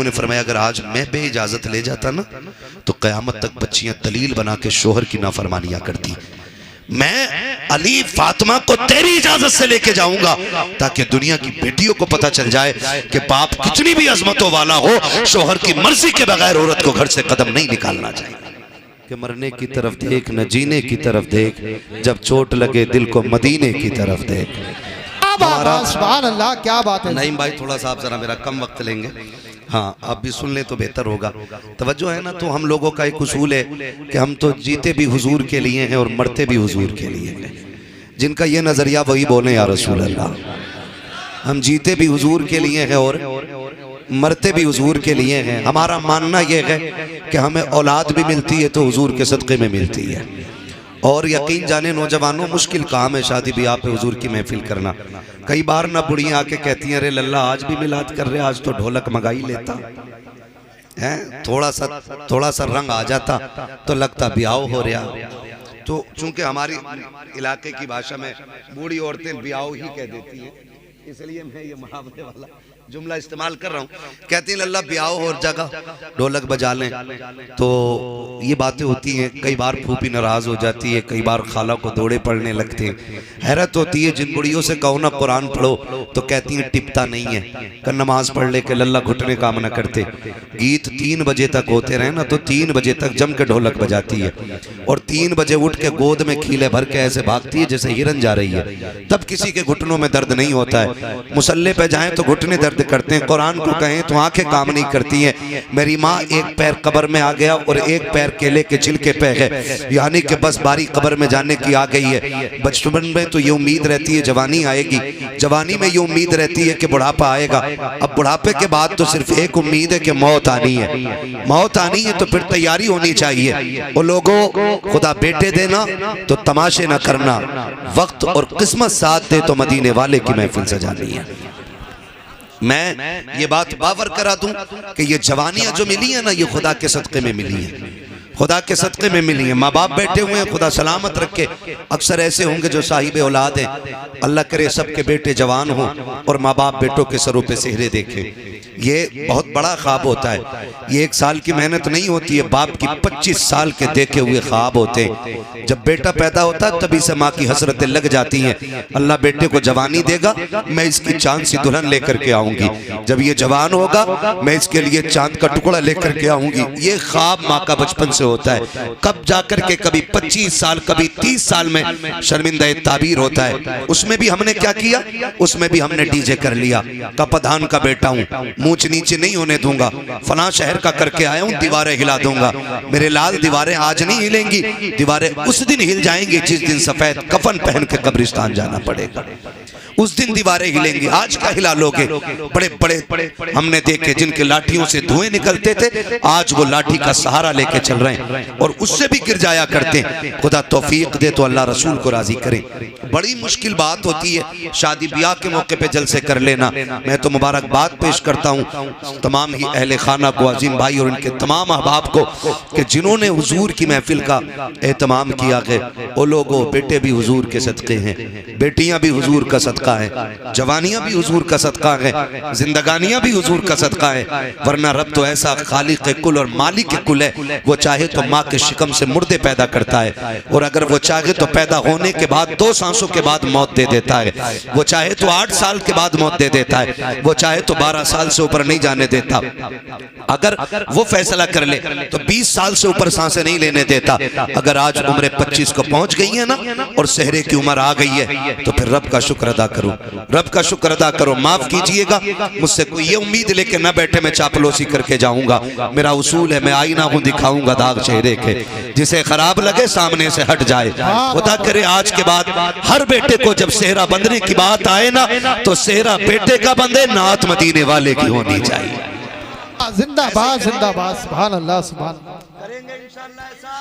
ने फरमाया अगर आज मैं बे इजाजत ले जाता ना तो क़यामत तक बच्चियां दलील बना के शोहर की नाफरमानियां करती। मैं अली फातिमा को तेरी इजाजत से लेके जाऊंगा ताकि दुनिया की बेटियों को पता चल जाए कि बाप कितनी भी अजमतों वाला हो, शोहर की मर्जी के बगैर औरत को घर से कदम नहीं निकालना चाहिए। कि मरने की तरफ देख न जीने की तरफ देख, जब चोट लगे दिल को मदीने की तरफ देख। सुभान अल्लाह, क्या बात है। नईम भाई थोड़ा सा आप जरा मेरा कम वक्त लेंगे, हाँ आप भी सुन लें तो बेहतर होगा। तवज्जो है ना। तो हम लोगों का एक उसूल है कि हम तो जीते भी हुजूर के लिए हैं और मरते भी हुजूर के लिए हैं। जिनका ये नजरिया वही बोले या रसूल अल्लाह। हम जीते भी हुजूर के लिए हैं और मरते भी हुजूर के लिए हैं। हमारा मानना यह है कि हमें औलाद भी मिलती है तो हुजूर के सदक़े में मिलती है। और यकीन जाने नौजवानों, मुश्किल काम है शादी ब्याह पे हुजूर की महफिल करना। कई बार ना बुढ़ियाँ आके कहती हैं अरे लल्ला आज भी मिलाद कर रहे, आज तो ढोलक मंगा ही लेता है, थोड़ा सा रंग आ जाता तो लगता ब्याह हो रहा। तो चूंकि हमारी इलाके की भाषा में बूढ़ी औरतें ब्याह ही कह देती हैं, इसलिए मैं ये मुहावरे वाला जुमला इस्तेमाल कर रहा हूँ। कहती हैं लल्ला ब्याह और जगह ढोलक बजा लें, तो ये बातें होती हैं। कई बार फूफी नाराज हो जाती है, कई बार खाला को दौड़े पड़ने लगते हैं। हैरत होती है जिन बुढ़ियों से कहो ना कुरान पढ़ो तो कहती हैं टिपता नहीं है, कि नमाज पढ़ ले के लल्ला घुटने काम न करते। गीत 3 बजे तक होते रहे ना तो 3 बजे तक जम के ढोलक बजाती है और 3 बजे उठ के गोद में खीले भर के ऐसे भागती है जैसे हिरन जा रही है। तब किसी के घुटनों में दर्द नहीं होता है। मुसल्ले पे जाएं तो घुटने दर्द करते हैं, कुरान को कहें तो आंखें काम नहीं करती हैं। मेरी माँ एक पैर कब्र में आ गया और एक पैर केले के छिलके पे है, यानी कि बस बारी कब्र में जाने की आ गई है। बचपन में तो ये उम्मीद रहती है जवानी आएगी, जवानी में ये उम्मीद रहती है कि बुढ़ापा आएगा। अब बुढ़ापे के बाद तो सिर्फ एक उम्मीद है कि मौत आनी है। मौत आनी है तो फिर तैयारी होनी चाहिए। वो लोगों खुदा बेटे देना तो तमाशे न करना, वक्त और किस्मत साथ दे तो मदीने वाले की महफिल सजानी है। मैं ये बात बावर करा दूं कि ये जवानियां जो मिली है ना, ये खुदा के सदक़े में मिली है, खुदा के सदक़े में मिली है। माँ बाप बैठे हुए हैं, खुदा सलामत रखे। अक्सर ऐसे होंगे जो साहिब औलाद हैं, अल्लाह करे सबके बेटे जवान हों और माँ बाप बेटों के सरों पे सेहरे देखें। ये बहुत बड़ा ख्वाब होता है। ये 1 साल की मेहनत नहीं होती है, बाप की 25 साल के देखे हुए ख्वाब होते हैं। जब बेटा पैदा होता है तभी से माँ की हसरतें लग जाती हैं, अल्लाह बेटे को जवानी देगा, मैं इसकी चांद सी दुल्हन लेकर के आऊंगी। जब ये जवान होगा मैं इसके लिए चांद का टुकड़ा लेकर के आऊंगी। ये ख्वाब माँ का बचपन से होता है। कब जाकर के कभी 25 साल कभी 30 साल में शर्मिंदा ताबीर होता है। उसमें भी हमने क्या किया, उसमें भी हमने डीजे कर लिया। का प्रधान का बेटा हूँ, ऊंच नीचे नहीं होने दूंगा, फलां शहर का करके आया हूं, दीवारें हिला दूंगा। मेरे लाल दीवारें आज नहीं हिलेंगी, दीवारें उस दिन हिल जाएंगी जिस दिन सफेद कफन पहन के कब्रिस्तान जाना पड़ेगा। उस दिन दीवारें हिलेंगी, आज क्या हिला लोगे। बड़े बड़े हमने देखे जिनके लाठियों से धुएं निकलते थे, आज वो लाठी का सहारा लेके चल रहे हैं और उससे भी गिर जाया करते हैं। खुदा तौफीक दे तो अल्लाह रसूल को राजी करे। बड़ी मुश्किल बात होती है शादी ब्याह के मौके पे जलसे कर लेना। मैं तो मुबारकबाद पेश करता हूँ तमाम ही अहले खाना को, अजीम भाई और इनके तमाम अहबाब को कि जिन्होंने हुजूर की महफिल का एहतमाम किया है। वो लोगों बेटे भी हुजूर के सदक़े हैं, बेटियां भी हुजूर का सदक़ा है, जवानियां भी हुजूर का सदका है, जिंदगानियां भी हुजूर का सदका है। वरना रब तो ऐसा खालिक कुल और मालिक कुल है, वो चाहे तो माँ के शिकम से मुर्दे पैदा करता है और अगर वो चाहे तो पैदा होने के बाद 2 सांसों के बाद मौत दे देता है। वो चाहे तो 8 साल के बाद मौत दे देता है, वो चाहे तो 12 साल से ऊपर नहीं जाने देता। अगर वो फैसला कर ले तो 20 साल से ऊपर सांसें नहीं लेने देता। अगर आज उम्र 25 को पहुंच गई है ना और सेहरे की उम्र आ गई है तो फिर रब का शुक्र अदा करो, रब का शुक्र अदा करो। माफ कीजिएगा, मुझसे कोई ये उम्मीद लेके ना बैठे मैं चापलूसी करके जाऊंगा। मेरा उसूल है मैं आईना हूं, दिखाऊंगा दाग चेहरे के, जिसे खराब लगे सामने से हट जाए। खुदा करे आज के बाद हर बेटे को जब सेहरा बंधने की बात आए ना तो सेहरा बेटे का बंधे, नात मदीने वाले की होनी चाहिए। जिंदाबाद जिंदाबाद, सुभान अल्लाह सुभान। करेंगे इंशाअल्लाह, ऐसा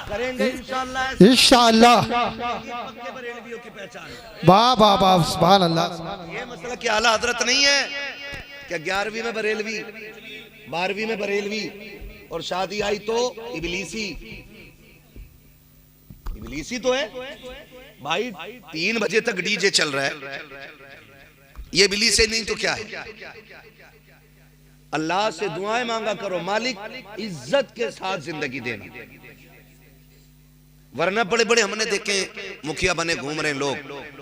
करेंगे इंशाअल्लाह, इंशाअल्लाह। वाह वाह वाह, सुभान अल्लाह। ये मसला कि आला हजरत नहीं है क्या 11वीं में बरेलवी, 12वीं में बरेलवी और शादी आई तो इबलीसी। इबलीसी तो है भाई, 3 बजे तक डीजे चल रहा है, ये इबलीसी नहीं तो क्या है। अल्लाह से दुआएं मांगा करो, मालिक इज्जत के साथ जिंदगी देना। वरना बड़े बड़े हमने देखे मुखिया बने घूम रहे लोग,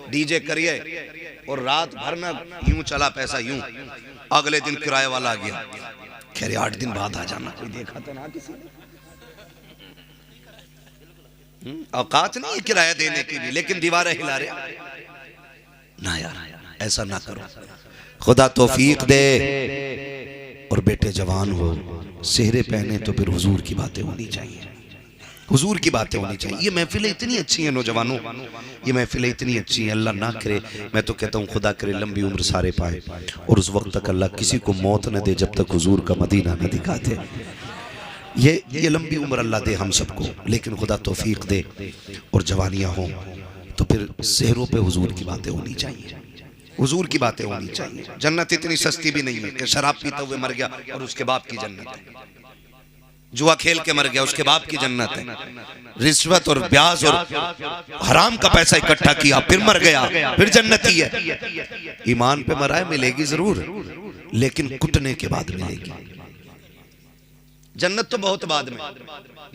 डीजे करिए और रात भर ना यूं चला पैसा यूं, अगले दिन किराए वाला आ गया, खैर 8 दिन बाद आ जाना, कोई देखा तो ना किसी ने। औकात नहीं है किराया देने की भी, लेकिन दीवारें हिला रहे ना। यार ऐसा ना करो, खुदा तौफीक दे। और बेटे जवान हो, सेहरे पहने तो फिर हुजूर की बातें होनी चाहिए, हुजूर की बातें होनी चाहिए। ये महफिलें इतनी अच्छी हैं नौजवानों, ये महफिलें इतनी अच्छी हैं। अल्लाह ना करे, मैं तो कहता हूँ खुदा करे लंबी उम्र सारे पाए, और उस वक्त तक अल्लाह किसी को मौत न दे जब तक हुजूर का मदीना न दिखाते। ये लंबी उम्र अल्लाह दे हम सबको, लेकिन खुदा तौफीक दे और जवानियाँ हों तो फिर सेहरों पे हुजूर की बातें होनी चाहिए, हुजूर की बातें होनी चाहिए। जन्नत इतनी सस्ती भी नहीं है कि शराब पीते हुए मर गया और उसके बाप की जन्नत है, जुआ खेल के मर गया उसके बाप की जन्नत है, रिश्वत और ब्याज और हराम का पैसा इकट्ठा किया फिर मर गया फिर जन्नती है। ईमान पे मरा है, मिलेगी जरूर, लेकिन कुटने के बाद मिलेगी। जन्नत तो बहुत बाद में,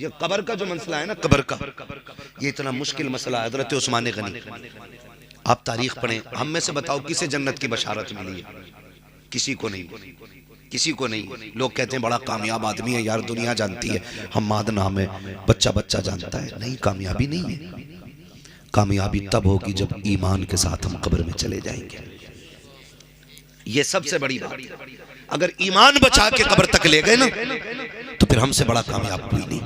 ये कब्र का जो मसला है ना, कब्र का ये इतना मुश्किल मसला है। हज़रत उस्मान गनी, आप तारीख पढ़ें, हम में से बताओ किसे जन्नत की बशारत मिली है? किसी को नहीं, किसी को नहीं। लोग कहते हैं बड़ा कामयाब आदमी है यार, दुनिया जानती है, हम्माद नाम है, बच्चा बच्चा जानता है। नहीं, कामयाबी नहीं है। कामयाबी तब होगी जब ईमान के साथ हम कब्र में चले जाएंगे, ये सबसे बड़ी बात है। अगर ईमान बचा के कब्र तक ले गए ना, तो फिर हमसे बड़ा कामयाब कोई नहीं।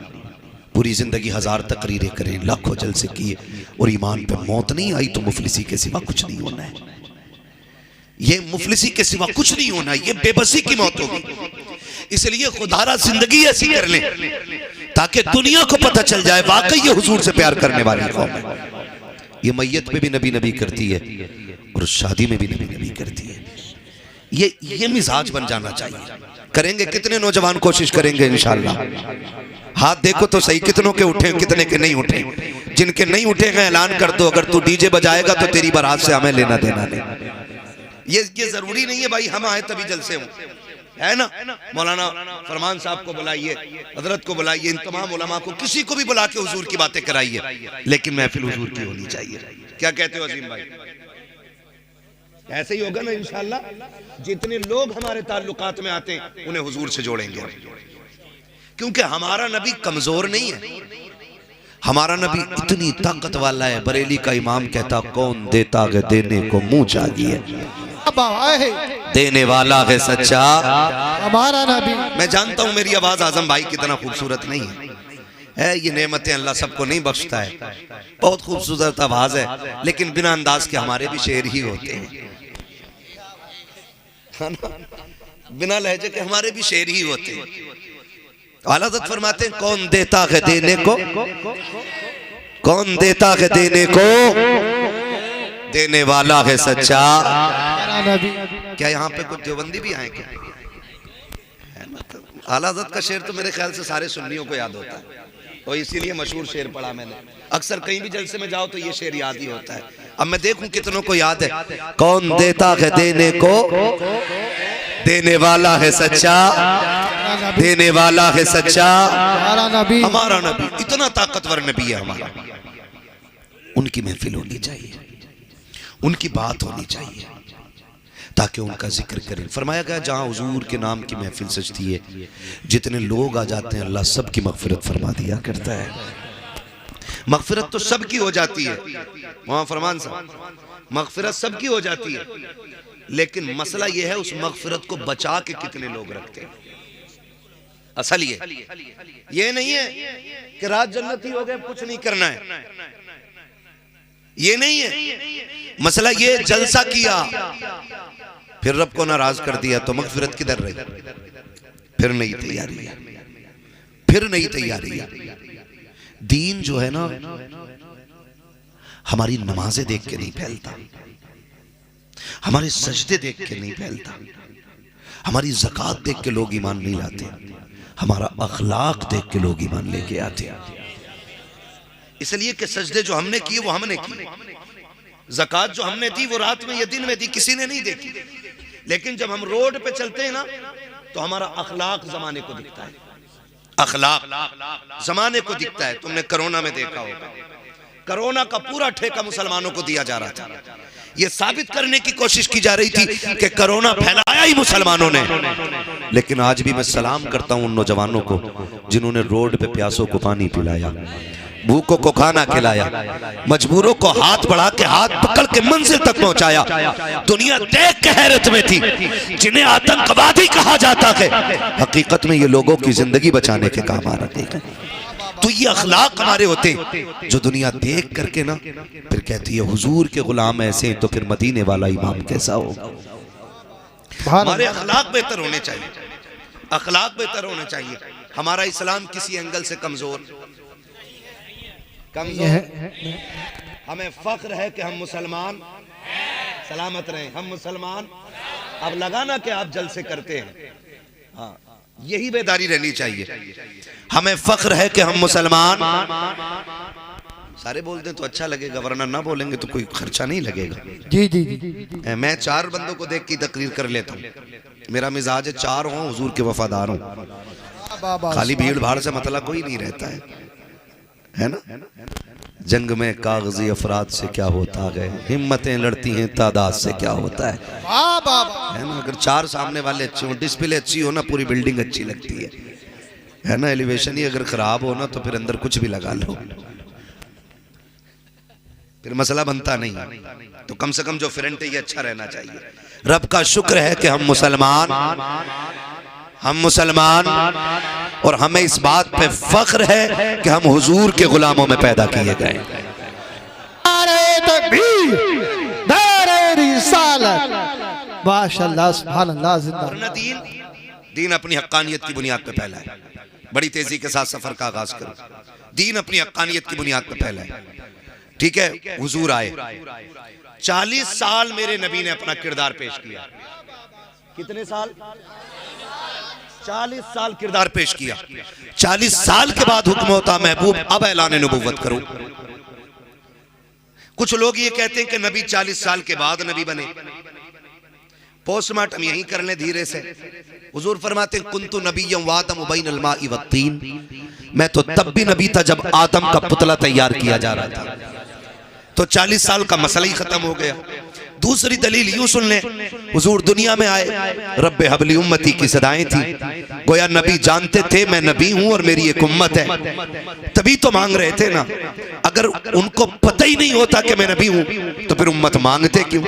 पूरी जिंदगी 1000 तकरीरें करें, लाखों जलसे किए, और ईमान पे मौत नहीं आई तो मुफलिसी के सिवा कुछ नहीं होना है। ये मुफलिसी के सिवा कुछ नहीं होना, ये बेबसी की मौत होगी। इसलिए खुदारा जिंदगी ऐसी कर ले ताकि दुनिया को पता चल जाए वाकई ये हुजूर से प्यार करने वाली कौम है। ये मैयत पे भी नबी नबी करती है और शादी में भी नबी नबी करती है। ये मिजाज बन जाना चाहिए। करेंगे कितने नौजवान कोशिश करेंगे इंशाअल्लाह? हाथ देखो तो सही, कितनों के उठे, कितने के नहीं उठे। जिनके नहीं उठे हैं ऐलान कर दो, अगर तू डीजे बजाएगा तो तेरी बारात से हमें लेना देना नहीं। ये जरूरी नहीं है भाई हम आए तभी जलसे हों, है ना। मौलाना फरमान साहब को बुलाइए, हजरत को बुलाइए, इन तमाम उलमा को, किसी को भी बुला के हुजूर की बातें कराइए, लेकिन महफिल हुजूर की होनी चाहिए। क्या कहते हो अजीम भाई? ऐसे ही होगा ना इंशाअल्लाह। जितने लोग हमारे ताल्लुकात में आते हैं उन्हें हुजूर से जोड़ेंगे, क्योंकि हमारा नबी कमजोर नहीं है, हमारा नबी इतनी ताकत वाला है। बरेली का इमाम कहता कौन देता है देने को मुंह चाहिए, देने वाला है सच्चा हमारा नबी। मैं जानता हूं मेरी आवाज आजम भाई की तरह खूबसूरत नहीं है, ये नेमतें अल्लाह सबको नहीं बख्शता है। बहुत खूबसूरत आवाज है, लेकिन बिना अंदाज के हमारे भी शेर ही होते हैं, बिना लहजे के हमारे भी शेर ही होते हैं। आला हज़रत फरमाते हैं कौन देता है देने को, कौन देता है देने को, देने वाला है सच्चा। क्या यहाँ पे कुछ देवबंदी भी आए क्या? आला हज़रत का शेर तो मेरे ख्याल से सारे सुन्नियों को याद होता है, और इसीलिए मशहूर शेर पढ़ा मैंने। अक्सर कहीं भी जलसे में जाओ तो ये शेर याद ही होता है। अब मैं देखूं कितनों को याद है। कौन देता है देने को, देने वाला है सच्चा, देने वाला है सच्चा हमारा नबी। इतना ताकतवर नबी है हमारा। उनकी महफिल होनी चाहिए, उनकी बात होनी चाहिए, ताकि उनका जिक्र करें। फरमाया गया जहाँ हुजूर के नाम की महफिल सजती है, जितने लोग आ जाते हैं अल्लाह सबकी मगफिरत फरमा दिया करता है। मगफिरत तो सबकी हो जाती है, वहाँ फरमान साहब, मगफिरत सबकी हो जाती है, लेकिन मसला यह है उस मगफिरत को बचा के कितने लोग रखते हैं। असल ये नहीं है कि रात जन्नती हो गए कुछ नहीं करना है, ये नहीं है मसला। ये जलसा किया फिर रब को नाराज कर दिया तो मगफिरत किधर रही? फिर नई तैयारी, फिर नई तैयारी। दीन जो है ना हमारी नमाजें देख के नहीं फैलता, हमारे सजदे देख के नहीं फैलता, हमारी ज़कात देख के लोग ईमान नहीं लाते, हमारा अखलाक देख के लोग ईमान लेके आते। इसलिए कि सजदे जो हमने किए वो हमने किए, ज़कात जो हमने दी वो रात में या दिन में दी, किसी ने नहीं देखी। लेकिन जब हम रोड पे चलते हैं ना तो हमारा अखलाक जमाने को दिखता है, अखलाक जमाने को दिखता है। तुमने कोरोना में देखा होगा, कोरोना का पूरा ठेका मुसलमानों को दिया जा रहा था। ये साबित करने की कोशिश की जा रही थी कि कोरोना फैलाया ही मुसलमानों ने। लेकिन आज भी मैं सलाम करता हूं उन नौजवानों को जिन्होंने रोड पे प्यासों को पानी पिलाया, भूखों को खाना खिलाया, मजबूरों को हाथ बढ़ा के हाथ पकड़ के मंजिल तक पहुंचाया। दुनिया देख के हैरत में थी। जिन्हें आतंकवादी कहा जाता है, हकीकत में ये लोगों की जिंदगी बचाने के काम आ रहे थे। तो ये अखलाक हमारे होते जो दुनिया देख करके ना फिर कहती है हुजूर के गुलाम ऐसे, तो फिर मदीने वाला इमाम कैसा होगा। हमारे अखलाक बेहतर होने चाहिए, अखलाक बेहतर होने चाहिए। हमारा इस्लाम किसी एंगल से कमजोर हमें फख्र है कि हम मुसलमान, सलामत रहे हम मुसलमान। अब लगाना कि आप जलसे करते हैं, हाँ यही बेदारी रहनी चाहिए। हमें फख्र है कि हम मुसलमान, सारे बोल दें तो अच्छा लगेगा, वरना ना बोलेंगे तो कोई खर्चा नहीं लगेगा। जी जी जी। मैं 4 बंदों को देख के तकरीर कर लेता हूँ। मेरा मिजाज है 4 हों हुजूर के वफादार हों। खाली भीड़ भाड़ से मतलब कोई नहीं रहता है ना। जंग में कागजी अफराद से क्या होता है, हिम्मतें लड़ती हैं तादाद से क्या होता है ना। अगर 4 सामने वाले अच्छे हो, डिस्प्ले अच्छी हो ना, पूरी बिल्डिंग अच्छी लगती है ना। एलिवेशन ही अगर खराब हो ना तो फिर अंदर कुछ भी लगा लो, फिर मसला बनता नहीं। तो कम से कम जो फ्रंट है ये अच्छा रहना चाहिए। रब का शुक्र है कि हम मुसलमान और हमें इस बात पे फख्र है कि हम हुजूर के गुलामों में पैदा किए गए। माशाअल्लाह सुभान अल्लाह जिंदा। दीन अपनी हक्कानियत की बुनियाद पे फैला है। बड़ी तेजी के साथ सफर का आगाज करो। दीन अपनी हक्कानियत की बुनियाद पे फैला है, ठीक है। हुजूर आए, 40 साल मेरे नबी ने अपना किरदार पेश किया। कितने साल? 40 साल किरदार पेश किया। 40 साल के बाद हुक्म होता महबूब अब ऐलान नबुव्वत करो। कुछ लोग ये कहते हैं कि नबी 40 साल के बाद नबी बने। पोस्टमार्टम यहीं कर लें धीरे से। हुजूर फरमाते हैं कुंतु नबिय्यम व आदम बैनल माइ वत्तीन, मैं तो तब भी नबी था जब आदम का पुतला तैयार किया जा रहा था। तो 40 साल का मसला ही खत्म हो गया। दूसरी दलील यूं सुन ले, हुजूर दुनिया में आए, रब्बे हबली उम्मती की सदाएं थी। गोया नबी जानते थे मैं नबी हूं और मेरी एक उम्मत है, तभी तो मांग रहे थे ना। अगर उनको पता ही नहीं होता कि मैं नबी हूं तो फिर उम्मत मांगते क्यों?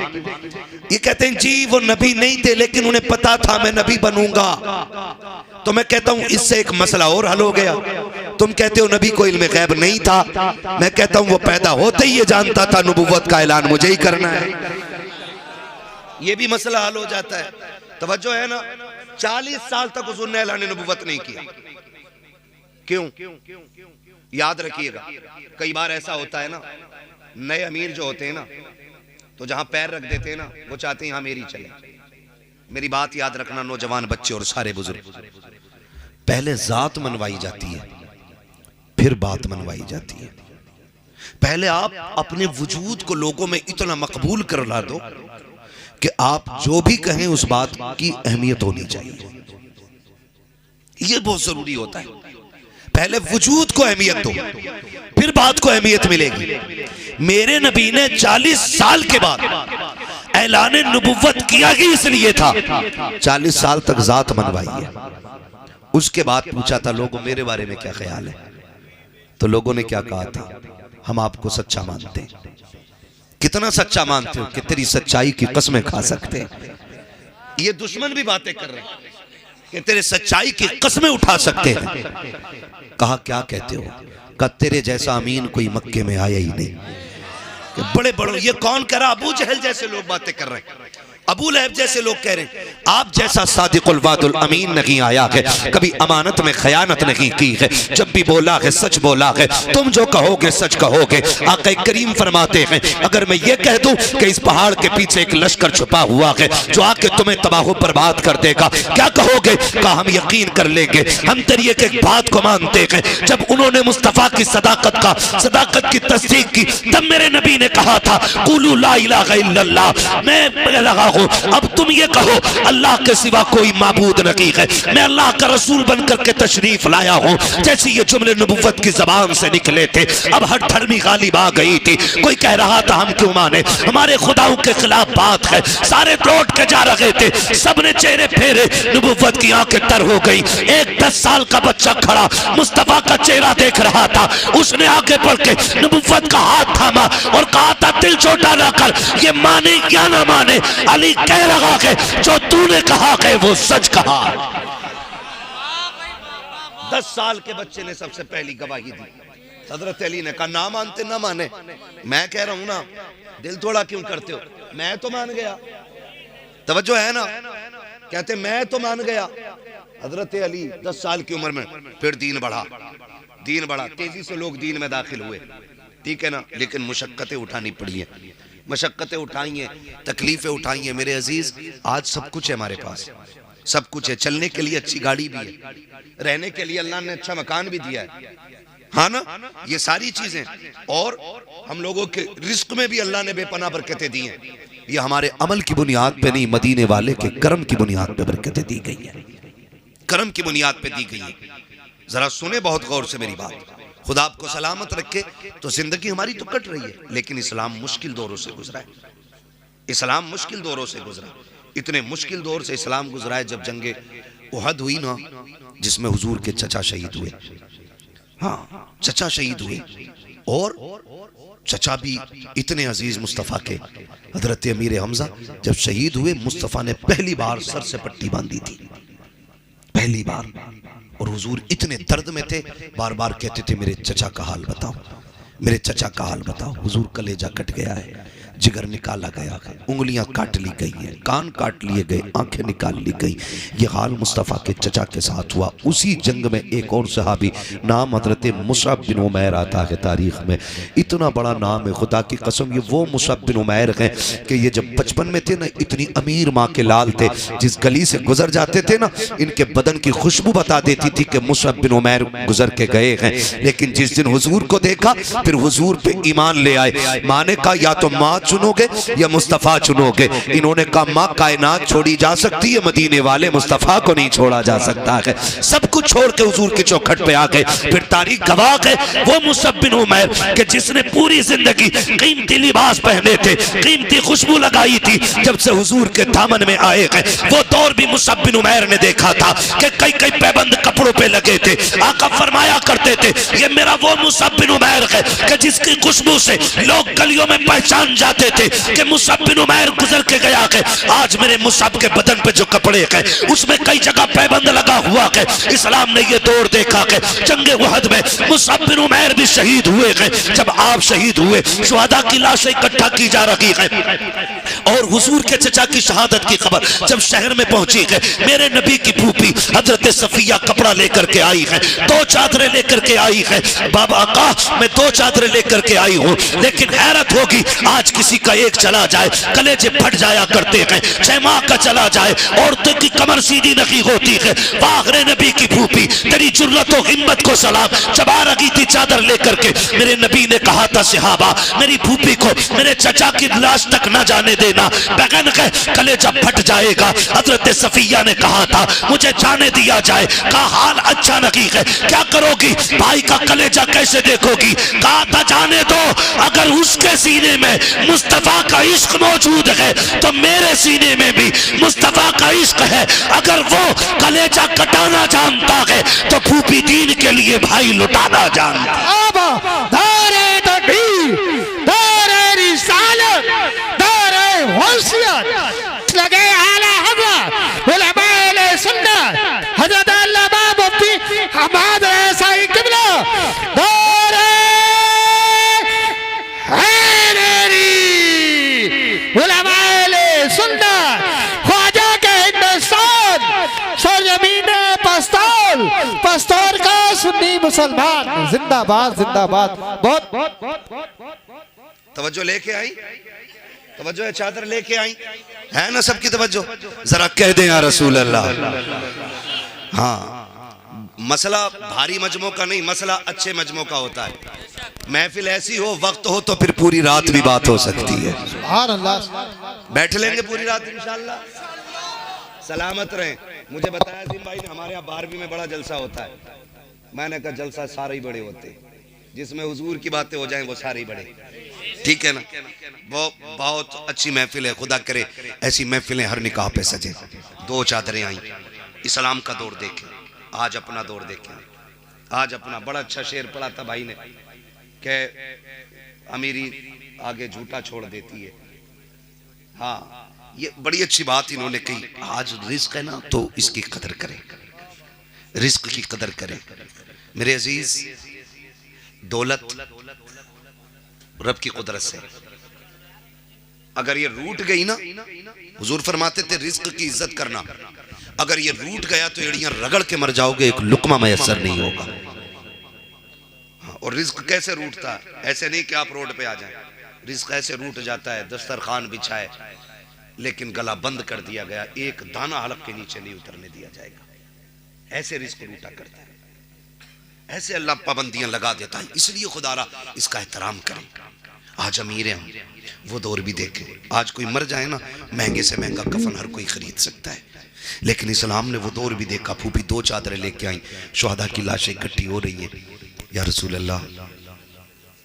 ये कहते हैं जी वो नबी नहीं थे लेकिन उन्हें पता था मैं नबी बनूंगा। तो मैं कहता हूं इससे एक मसला और हल हो गया। तुम कहते हो नबी को इल्म गैब नहीं था, मैं कहता हूं वो पैदा होते ही ये जानता था नबुव्वत का ऐलान मुझे ही करना है। ये भी मसला हल हो जाता है। तवज्जो है ना। 40 साल तक हुजूर ने ऐलान नबुव्वत नहीं किया। क्यों? याद रखिएगा, कई बार ऐसा होता है ना, नए अमीर जो होते हैं ना तो जहां पैर रख देते हैं ना वो चाहते हैं यहां मेरी चले। मेरी बात याद रखना नौजवान बच्चे और सारे बुजुर्ग, पहले जात मनवाई जाती है फिर बात मनवाई जाती है। पहले आप अपने वजूद को लोगों में इतना मकबूल करवा दो कि आप जो भी कहें उस बात की अहमियत होनी चाहिए। यह बहुत जरूरी होता है। पहले वजूद को अहमियत दो फिर बात को अहमियत मिलेगी। मेरे नबी ने 40 साल के बाद ऐलान नबुव्वत किया ही इसलिए था 40 साल तक जात मनवाई है। उसके बाद पूछा था लोगों मेरे बारे में क्या ख्याल है, तो लोगों ने क्या कहा था, हम आपको सच्चा मानते हैं। कितना सच्चा मानते हो कि तेरी सच्चाई की कसमें खा सकते हैं। ये दुश्मन भी बातें कर रहे हैं कि तेरे सच्चाई की कसमें उठा सकते हैं। कहा क्या कहते हो? कहा तेरे जैसा अमीन कोई मक्के में आया ही नहीं। कि बड़े बड़े ये कौन कह रहा? अबू जहल जैसे लोग बातें कर रहे हैं, अबू लहब जैसे लोग कह रहे हैं आप जैसा सादिकुल वादुल अमीन नहीं आया है, कभी अमानत में खयानत नहीं की है, जब भी बोला है सच बोला है, तुम जो कहोगे सच कहोगे। आका करीम फरमाते हैं अगर मैं ये कह दूं कि इस पहाड़ के पीछे एक लश्कर छुपा हुआ है जो आके तुम्हें तबाह बर्बाद कर देगा, क्या कहोगे? कहा हम यकीन कर लेंगे, हम तेरी एक एक बात को मानते हैं। जब उन्होंने मुस्तफा की सदाकत की तस्दीक की तब मेरे नबी ने कहा था कुलू ला इलाहा इल्लल्लाह, मैं लगा हूँ, अब तुम ये कहो अल्लाह के सिवा कोई माबूद नहीं है, मैं अल्लाह का रसूल बनकर के तशरीफ लाया हूँ। जैसे ये जुमले नबुव्वत की जबान से निकले थे, अब हर धर्मी गालिब आ गई थी। कोई कह रहा था हम क्यों माने, हमारे खुदाओं के खिलाफ बात है। सारे लौट के जा रहे थे, सबने चेहरे फेरे, नबुव्वत की आंखें तर हो गई। एक 10 साल का बच्चा खड़ा मुस्तफा का चेहरा देख रहा था, उसने आगे बढ़ के नबुव्वत का हाथ थामा और कहा था दिल छोटा ना कर, ये माने या ना माने, अली कह रहा है जो तूने कहा है वो सच कहा। 10 साल के बच्चे ने सबसे पहली गवाही दी। हजरत अली ने कहा ना मानते ना माने, मैं कह रहा हूं ना, दिल थोड़ा क्यों करते हो, मैं तो मान गया। तवज्जो है ना, कहते मैं तो मान गया। हजरत अली 10 साल की उम्र में फिर दीन बढ़ा, दीन बढ़ा, तेजी से लोग दीन में दाखिल हुए, ठीक है ना। लेकिन मुशक्कतें उठानी पड़ी है, मशक्कतें उठाई हैं, तकलीफें उठाई हैं। मेरे अजीज, आज सब कुछ है हमारे पास, सब कुछ है, चलने के लिए अच्छी गाड़ी भी है, रहने के लिए अल्लाह ने अच्छा मकान भी दिया है, हाँ ना, ये सारी चीजें, और हम लोगों के रिस्क में भी अल्लाह ने बेपनाह बरकतें दी हैं। ये हमारे अमल की बुनियाद पे नहीं, मदीने वाले के करम की बुनियाद पे बरकतें दी गई है, करम की बुनियाद पे दी गई है। जरा सुने बहुत गौर से मेरी बात, खुदा आपको सलामत रखे। तो जिंदगी हमारी तो कट रही है, लेकिन इस्लाम मुश्किल दौरों से गुजरा है, इस्लाम मुश्किल दौरों से गुजरा। इतने मुश्किल दौर से इस्लाम गुजरा है, जब जंगे उहद हुई ना, जिसमें हुजूर के चचा शहीद हुए, हाँ चचा शहीद हुए, और चचा भी इतने अजीज मुस्तफ़ा के, हजरत अमीर हमजा जब शहीद हुए, मुस्तफ़ा ने पहली बार सर से पट्टी बांधी थी, पहली बार। और हुजूर इतने दर्द में थे, बार बार कहते थे मेरे चचा का हाल बताओ, मेरे चचा का हाल बताओ। हुजूर कलेजा कट गया है, जिगर निकाला गया है, उंगलियां काट ली गई हैं, कान काट लिए गए, आंखें निकाल ली गई। ये हाल मुस्तफ़ा के चचा के साथ हुआ। उसी जंग में एक और सहाबी, नाम हजरत मुसअब बिन उमैर आता है तारीख में, इतना बड़ा नाम है, खुदा की कसम, ये वो मुसअब बिन उमैर हैं कि ये जब बचपन में थे ना, इतनी अमीर माँ के लाल थे, जिस गली से गुजर जाते थे ना, इनके बदन की खुशबू बता देती थी कि मुसअब बिन उमैर गुजर के गए हैं। लेकिन जिस दिन हुजूर को देखा, फिर हुजूर पे ईमान ले आए। माँ ने कहा या तो माँ चुनोगे या मुस्तफ़ा चुनोगे। इन्होंने कहा माँ कायनात छोड़ी जा सकती है, मदीने वाले मुस्तफ़ा को नहीं छोड़ा जा सकता है। सब कुछ छोड़ के हुजूर के चौखट पे आ गए। फिर तारीख गवाह है वो मुसअब बिन उमैर कि जिसने पूरी जिंदगी कीमती लिबास पहने थे, कीमती खुशबू लगाई थी, जब से हुजूर के दामन में आए हैं, वो दौर भी मुसअब बिन उमैर ने देखा था कि कई कई पैबंद कपड़ों पे लगे थे। आका फरमाया करते थे ये मेरा वो मुसअब बिन उमैर है कि जिसकी खुशबू से लोग गलियों में पहचान जाते थे कि मुसअब बिन उमैर गुजर के गया है। आज मेरे मुसअब के बदन पे जो कपड़े हैं, उसमें कई जगह पैबंद लगा हुआ है। इस्लाम ने ये दौर देखा है, जंगे उहद में मुसअब बिन उमैर भी शहीद हुए हैं। जब आप शहीद हुए, शुहदा की लाशें इकट्ठा की जा रही है, और हुजूर के चचा की शहादत की खबर जब शहर में पहुंची है, मेरे नबी की फूफी हजरत सफिया कपड़ा लेकर के आई है, 2 चादरें लेकर के आई है। बाबा का मैं 2 चादरें लेकर के आई हूँ, लेकिन हैरत होगी आज किसी का एक चला जाए, कलेजे फट जाया करते हैं, 6 माह का चला जाए, औरतों की कमर सीधी नहीं होती है। वागरे नबी की फूफी, तेरी जुर्रत और हिम्मत को सलाम। जब आ रही थी चादर लेकर के, मेरे नबी ने कहा था सहाबा मेरी फूफी को मेरे चचा की लाश तक न जाने देना, बगन के कलेजा फट जाएगा। हजरत सफिया ने कहा था मुझे जाने दिया जाए। कहा हाल अच्छा नहीं है, क्या करोगी, भाई का कलेजा कैसे देखोगी। कहा था जाने दो, अगर उसके सीने में मुस्तफा का इश्क मौजूद है तो मेरे सीने में भी मुस्तफा का इश्क है। अगर वो कलेजा कटाना जानता है तो फूफी दीन के लिए भाई लुटाना जानता है। लगे आला हज़रत उलमाए सुन्नत हज़रत अल्लामा मुफ्ती हमाद रसाई किबला दौरे हैदरी उलमाए सुन्नत ख्वाजा के हिंदुस्तान सरजमीन पस्तौल, पस्तौल का सुन्नी मुसलमान जिंदाबाद जिंदाबाद। बहुत तवज्जो लेके आई, तवज्जो है, चादर लेके आई है ना सबकी तवज्जो। जरा कह दें या रसूल अल्लाह। हाँ, मसला भारी मजमों का नहीं, मसला अच्छे मजमों का होता है। महफिल ऐसी हो, वक्त हो तो फिर पूरी रात भी बात हो सकती है। सुभान अल्लाह। बैठ लेंगे पूरी रात इंशाल्लाह, सलामत रहें। मुझे बताया दिन भाई ने हमारे यहाँ 12वीं में बड़ा जलसा होता है। मैंने कहा जलसा सारे ही बड़े होते, जिसमें हुजूर की बातें हो जाएं वो सारे ही बड़े, ठीक है ना। वो बहुत अच्छी महफिल है, खुदा करे ऐसी महफिलें हर निकाह पे सजे। 2 चादरें आई, इस्लाम का दौर देखें, आज अपना दौर देखें। आज अपना बड़ा अच्छा शेर पढ़ा था भाई ने कि अमीरी आगे झूठा छोड़ देती है। हाँ, ये बड़ी अच्छी बात इन्होंने कही। आज रिस्क है ना तो इसकी कदर करें, रिस्क की कदर करें। मेरे अजीज, दौलत रब की कुदरत से अगर ये रूठ गई ना, हुजूर फरमाते थे रिस्क की इज्जत करना, अगर ये रूठ गया तो एड़ियां रगड़ के मर जाओगे, एक लुकमा मैसर नहीं होगा। हाँ, और रिस्क कैसे रूठता है? ऐसे नहीं कि आप रोड पे आ जाएं, रिस्क ऐसे रूठ जाता है दस्तरखान बिछाए लेकिन गला बंद कर दिया गया, एक दाना हलक के नीचे नहीं उतरने दिया जाएगा। ऐसे रिस्क रूठा करता है, ऐसे अल्लाह पाबंदियां लगा देता है। इसलिए खुदारा इसका एहतराम करें। आज अमीर हैं, वो दौर भी देखें। आज कोई मर जाए ना, महंगे से महंगा कफन हर कोई खरीद सकता है, लेकिन इस्लाम ने वो दौर भी देखा। फूफी 2 चादरें लेके आई, शुहदा की लाशें इकट्ठी हो रही हैं। या रसूल अल्लाह,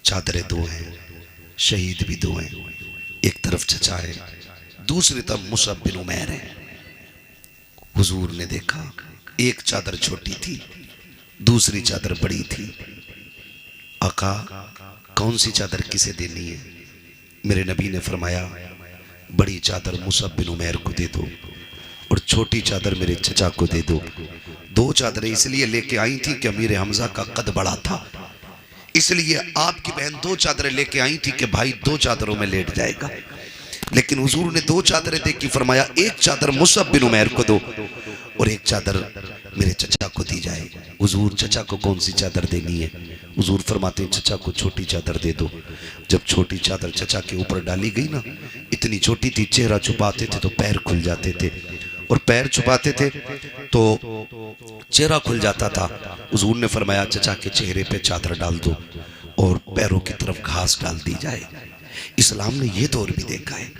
चादरें 2 हैं, शहीद भी 2 हैं, एक तरफ चचा है, दूसरी तरफ मुसअब बिन उमैर है। हुजूर ने देखा एक चादर छोटी थी, दूसरी चादर बड़ी थी। आका, कौन सी चादर किसे देनी है? मेरे नबी ने फरमाया, बड़ी चादर मुसअब बिन उमैर को दे दो और छोटी चादर मेरे चचा को दे दो। 2 चादरें इसलिए लेके आई थी कि अमीर हमजा का कद बड़ा था, इसलिए आपकी बहन 2 चादरें लेके आई थी कि भाई 2 चादरों में लेट जाएगा। लेकिन हुजूर ने 2 चादरें देखी, फरमाया एक चादर मुसअब बिन उमैर को दो और एक चादर मेरे चचा को दी जाए। हुजूर, चचा को कौन सी चादर देनी है? हुजूर फरमाते हैं चचा को छोटी चादर दे दो। जब छोटी चादर चचा के ऊपर डाली गई ना, इतनी छोटी थी, चेहरा छुपाते थे तो पैर खुल जाते थे, और पैर छुपाते थे तो चेहरा खुल जाता था। हुजूर ने फरमाया चचा के चेहरे पे चादर डाल दो और पैरों की तरफ घास डाल दी जाए। इस्लाम ने ये दौर भी देखा है,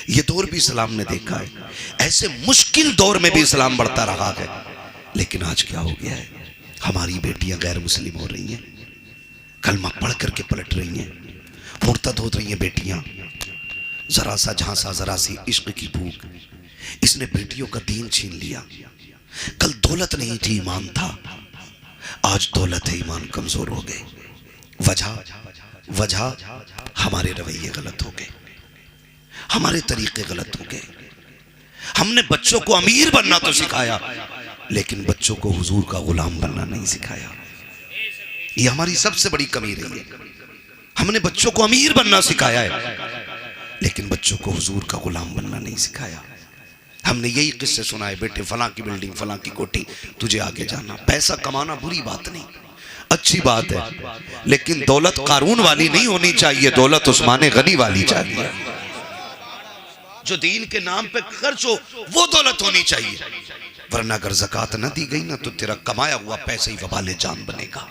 ये दौर भी इस्लाम ने देखा है। ऐसे मुश्किल दौर में भी इस्लाम बढ़ता रहा है। लेकिन आज क्या हो गया है? हमारी बेटियां गैर मुस्लिम हो रही हैं, कलमा पढ़ करके पलट रही हैं, मुर्तद हो रही हैं बेटियां। जरा सा झांसा, जरा सी इश्क की भूख, इसने बेटियों का दीन छीन लिया। कल दौलत नहीं थी, ईमान था, आज दौलत है, ईमान कमजोर हो गए। वजह हमारे रवैये गलत हो गए, हमारे तरीके गलत हो गए। हमने बच्चों को अमीर बनना तो सिखाया, लेकिन बच्चों को हुजूर का गुलाम बनना नहीं सिखाया। ये हमारी सबसे बड़ी कमी रही है। हमने बच्चों को अमीर बनना सिखाया है, लेकिन बच्चों को हुजूर का गुलाम बनना नहीं सिखाया। हमने यही किस्से सुनाए, बेटे फलां की बिल्डिंग, फलां की कोठी, तुझे आगे जाना। पैसा कमाना बुरी बात नहीं, अच्छी बात है, लेकिन दौलत कारून वाली नहीं होनी चाहिए, दौलत उस्मान गनी वाली चाहिए। जो दीन के नाम पे खर्च हो वो दौलत होनी चाहिए, वरना अगर ज़कात न दी गई ना तो तेरा कमाया हुआ पैसा ही वबाले जान बनेगा,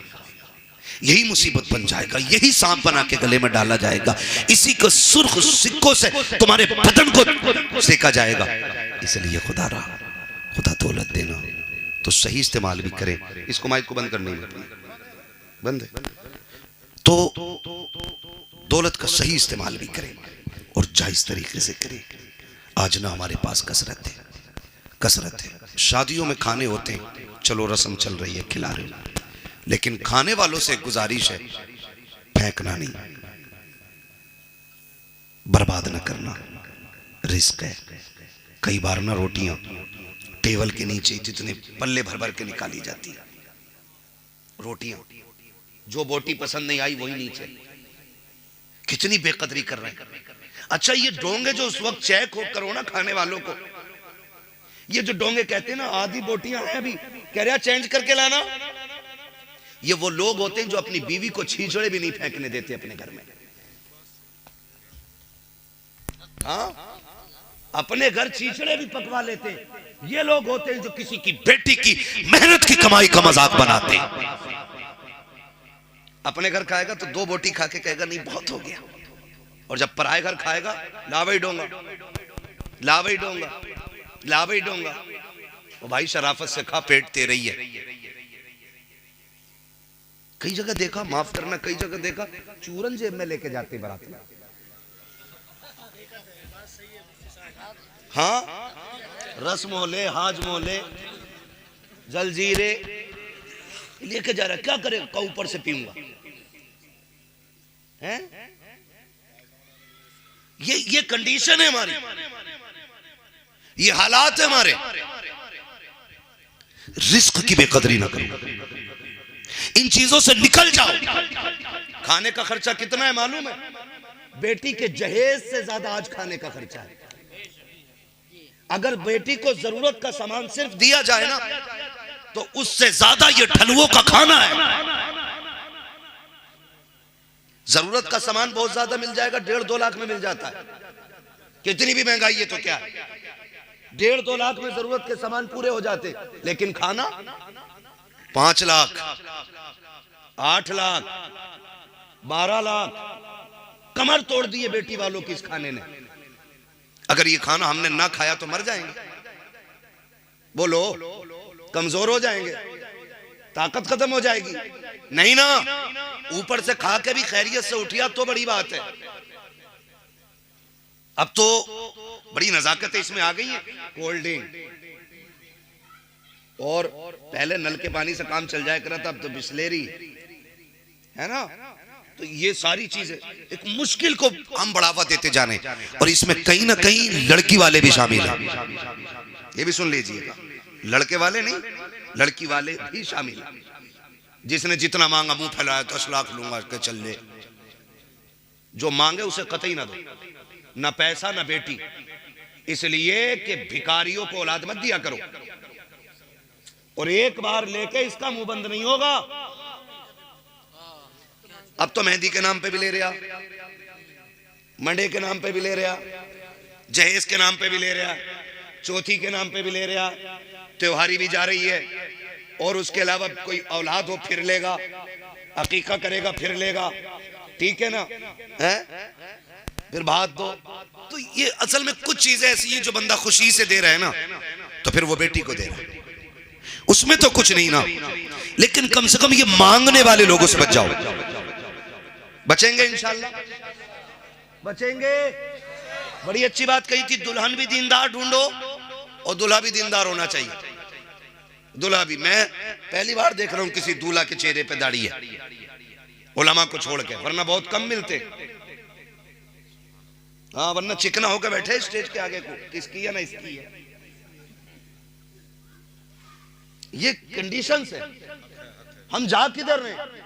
यही मुसीबत बन जाएगा, यही सांप बना के गले में डाला जाएगा, इसी को सुर्ख सिक्कों से तुम्हारे बदन को सेका जाएगा। इसलिए खुदा दौलत देना तो सही इस्तेमाल भी करें। इसको माइक को बंद करने बंद है, तो दौलत का सही इस्तेमाल भी करें और जायज तरीके से करें। आज ना हमारे पास कसरत है। शादियों में खाने होते हैं, चलो रस्म चल रही है, खिला रहे हो, लेकिन खाने वालों से गुजारिश है, फेंकना नहीं, बर्बाद ना करना, रिस्क है। कई बार ना रोटियां टेबल के नीचे जितने पल्ले भर भर के निकाली जाती है, रोटियां जो बोटी पसंद नहीं आई वही नीचे, कितनी बेकदरी कर रहे हैं। अच्छा, ये डोंगे जो उस वक्त चेक हो करो ना खाने वालों को, ये जो डोंगे कहते हैं ना आधी बोटियां हैं अभी, कह रहा चेंज करके लाना, ये वो लोग होते हैं जो अपनी बीवी को छीछड़े भी नहीं फेंकने देते अपने घर में। हाँ, अपने घर छीछड़े भी पकवा लेते हैं। ये लोग होते हैं जो किसी की बेटी की मेहनत की कमाई का मजाक बनाते हैं। अपने घर खाएगा तो 2 बोटी खा के कहेगा नहीं बहुत हो गया, और जब पराए घर खाएगा ला भाई डोंगा, ला भाई डोंगा, ला भाई डोंगा। वो भाई शराफत से खा, पेट ते रही है। कई जगह देखा, माफ करना, कई जगह देखा चूरन जेब में लेके जाते बारात में। हाँ, रस मोले, हाज मोले, जलजीरे लेके जा रहा है। क्या करेगा? का ऊपर से पीऊंगा है? ये कंडीशन है हमारी, ये हालात है हमारे। रिस्क की बेकदरी ना करो, इन चीजों से निकल जाओ। खाने का खर्चा कितना है मालूम है? बेटी के जहेज से ज्यादा आज खाने का खर्चा है। अगर बेटी को जरूरत का सामान सिर्फ दिया जाए ना, तो उससे ज्यादा ये ढलुओं का खाना है। जरूरत का सामान बहुत ज्यादा मिल जाएगा, 1.5-2 लाख में मिल जाता है। कितनी भी महंगाई है तो क्या है, 1.5-2 लाख में जरूरत के सामान पूरे हो जाते। लेकिन खाना 5 लाख, 8 लाख, 12 लाख, कमर तोड़ दी है बेटी वालों की इस खाने ने। अगर ये खाना हमने ना खाया तो मर जाएंगे, बोलो, कमजोर हो जाएंगे, ताकत खत्म हो जाएगी। नहीं ना, ऊपर से खा के भी खैरियत से उठिया तो बड़ी बात है। अब तो बड़ी नजाकतें इसमें आ गई है। कोल्ड ड्रिंक, और पहले नल के पानी से काम चल जाया करा था, अब तो बिस्लेरी है ना। तो ये सारी चीजें एक मुश्किल को हम बढ़ावा देते जाने, और इसमें कहीं ना कहीं लड़की वाले भी शामिल हैं। ये भी सुन लीजिएगा, लड़के वाले नहीं, लड़की वाले भी शामिल हैं। जिसने जितना मांगा, मुंह फैलाया, 10 लाख लूंगा के चल ले। जो मांगे उसे कतई ना दो, ना पैसा ना बेटी, इसलिए कि भिखारियों को औलाद मत दिया करो। और एक बार लेके इसका मुंह बंद नहीं होगा। अब तो मेहंदी के नाम पे भी ले रहा, मंडे के नाम पे भी ले रहा, जहेज के नाम पे भी ले रहा, चौथी के नाम पे भी ले रहा, त्योहारी भी जा रही है, और उसके अलावा कोई औलाद हो फिर लेगा, अकीका करेगा फिर लेगा, ठीक है ना, है फिर बात दो। तो ये असल में कुछ चीजें ऐसी हैं जो बंदा खुशी से दे रहा है ना, तो फिर वो बेटी को दे रहा है, उसमें तो कुछ नहीं ना। लेकिन कम से कम ये मांगने वाले लोगों से बच जाओ। बचेंगे इंशाल्लाह, बचेंगे। बड़ी अच्छी बात कही थी, दुल्हन भी दीनदार ढूंढो और दूल्हा भी दीनदार होना चाहिए। दूल्हा भी, मैं पहली बार देख रहा हूं किसी दूल्हा के चेहरे पे दाढ़ी है, उलमा को छोड़ के, वरना बहुत कम मिलते। हाँ, वरना चिकना होकर बैठे स्टेज के आगे को, किसकी है ना इसकी है। ये कंडीशंस है, हम जा किधर रहे हैं।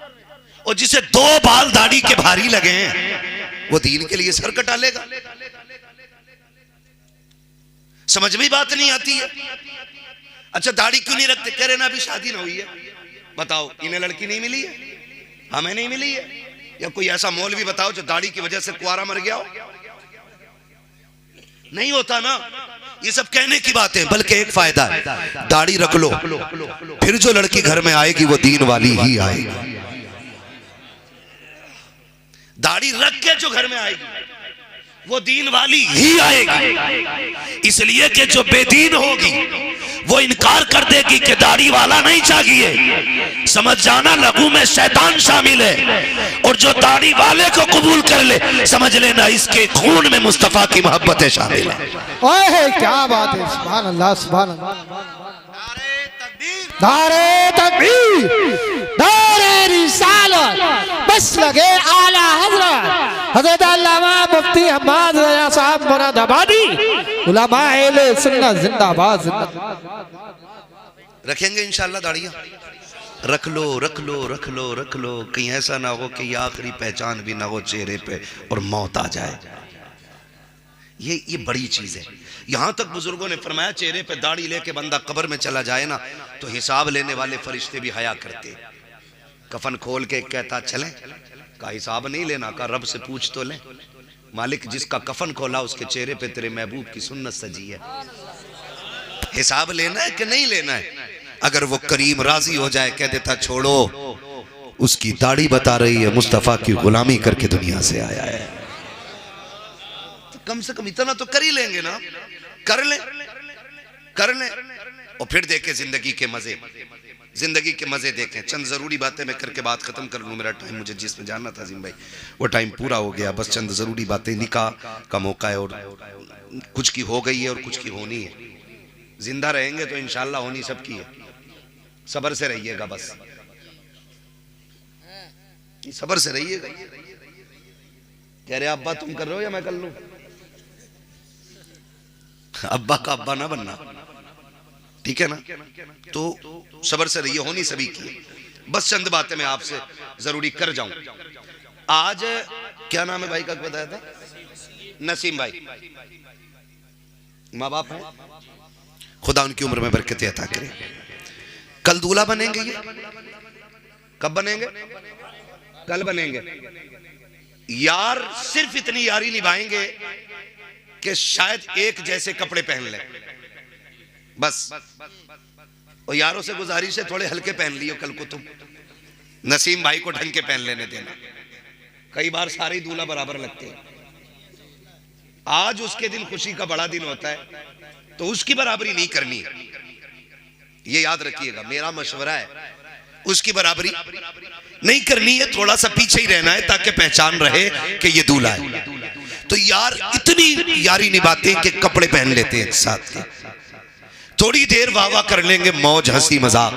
और जिसे 2 बाल दाढ़ी के भारी लगे हैं, वो दीन के लिए सर कटा लेगा। समझ में बात नहीं आती है। अच्छा, दाढ़ी क्यों नहीं रखते? कह रहे ना अभी शादी ना हुई है। बताओ, इन्हें लड़की नहीं मिली है, हमें नहीं मिली है। या कोई ऐसा मौलवी बताओ जो दाढ़ी की वजह से कुआरा मर गया हो। नहीं होता ना। ये सब कहने की बात है, बल्कि एक फायदा है, दाढ़ी रख लो, फिर जो लड़की घर में आएगी वो दीन वाली ही आएगी। दाढ़ी रख के जो घर में आएगी वो दीन वाली ही आएगी। इसलिए कि जो बेदीन होगी वो इनकार कर देगी कि दाढ़ी वाला नहीं चाहिए। समझ जाना, लघु में शैतान शामिल है। और जो दाढ़ी वाले को कबूल कर ले, समझ लेना इसके खून में मुस्तफा की मोहब्बतें शामिल है। ओए क्या बात है, सुभान अल्लाह, सुभान अल्लाह। नारे तकबीर, नारे रिसालत, बस लगे आला हजरत हजरत अल्लामा मुफ्ती हम्माद रजा साहब मुरादाबादी, उलमा अहले सुन्नत जिंदाबाद, जिंदाबाद। रखेंगे इंशाल्लाह दाढ़ियां। रख लो, रख लो, रख लो, रख लो। कहीं ऐसा ना हो कि ये आखिरी पहचान भी ना हो चेहरे पे और मौत आ जाए। ये बड़ी चीज है। यहां तक बुजुर्गों ने फरमाया, चेहरे पे दाढ़ी लेके बंदा कब्र में चला जाए ना, तो हिसाब लेने वाले फरिश्ते भी हया करते। कफन खोल के कहता चलें, का हिसाब नहीं लेना, का रब से पूछ तो लें। मालिक, जिसका कफन खोला उसके चेहरे पे तेरे महबूब की सुन्नत सजी है। हिसाब लेना है कि नहीं लेना है? अगर वो करीम राजी हो जाए, कह देता छोड़ो, उसकी दाढ़ी बता रही है मुस्तफा की गुलामी करके दुनिया से आया है, तो कम से कम इतना तो कर ही लेंगे ना। कर लें और फिर देखें जिंदगी के मजे, जिंदगी के मजे देखें। चंद जरूरी बातें मैं करके बात खत्म कर लूँ, मेरा टाइम मुझे जिसमें जानना था अजीम भाई वो टाइम पूरा हो गया। बस चंद जरूरी बातें, निकाह का मौका है और कुछ की हो गई है और कुछ की होनी है। जिंदा रहेंगे तो इंशाल्लाह होनी सबकी है। सब्र से रहिएगा, बस सब्र से रहिएगा। कह रहे अब्बा तुम कर रहे हो या मैं कर लूं? अब्बा का अब्बा ना बनना, ठीक है ना? तो सब्र से रहिए, होनी सभी की। बस चंद बातें मैं आपसे जरूरी कर जाऊं। आज क्या नाम है भाई का बताया था? नसीम भाई। माँ बाप है, खुदा उनकी उम्र में बरकत अता करे। कल दूल्हा बनेंगे, ये कब बनेंगे? कल बनेंगे। यार सिर्फ इतनी यारी निभाएंगे कि शायद एक जैसे कपड़े पहन लें, बस। और यारों से गुजारिश है थोड़े हल्के पहन लियो कल को तुम। नसीम भाई को ढंग के पहन लेने देना। कई बार सारे ही दूल्हा बराबर लगते हैं। आज उसके दिन खुशी का बड़ा दिन होता है तो उसकी बराबरी नहीं करनी, ये याद रखिएगा। मेरा मशवरा है, उसकी बराबरी नहीं करनी है, थोड़ा सा पीछे ही रहना है ताकि पहचान रहे कि ये दूल्हा है। तो यार इतनी यारी निभाते हैं कि कपड़े पहन लेते हैं एक साथ के। थोड़ी देर वाह वाह कर लेंगे, मौज हंसी मजाक,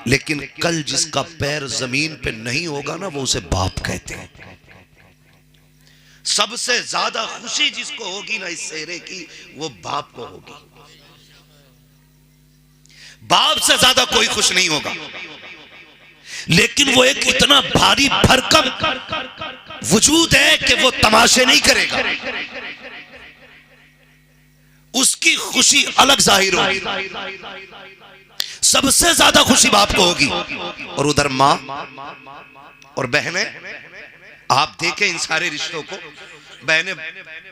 लेकिन कल जिसका पैर जमीन पे नहीं होगा ना, वो उसे बाप कहते हैं। सबसे ज्यादा खुशी जिसको होगी ना इस सेहरे की, वो बाप को होगी। बाप से ज्यादा कोई खुश नहीं होगा। लेकिन वो एक इतना भारी भरकम वजूद है कि वो तमाशे नहीं करेगा, उसकी खुशी अलग जाहिर होगी। सबसे ज्यादा खुशी बाप को होगी। और उधर मां और बहनें, आप देखें इन सारे रिश्तों को, बहनें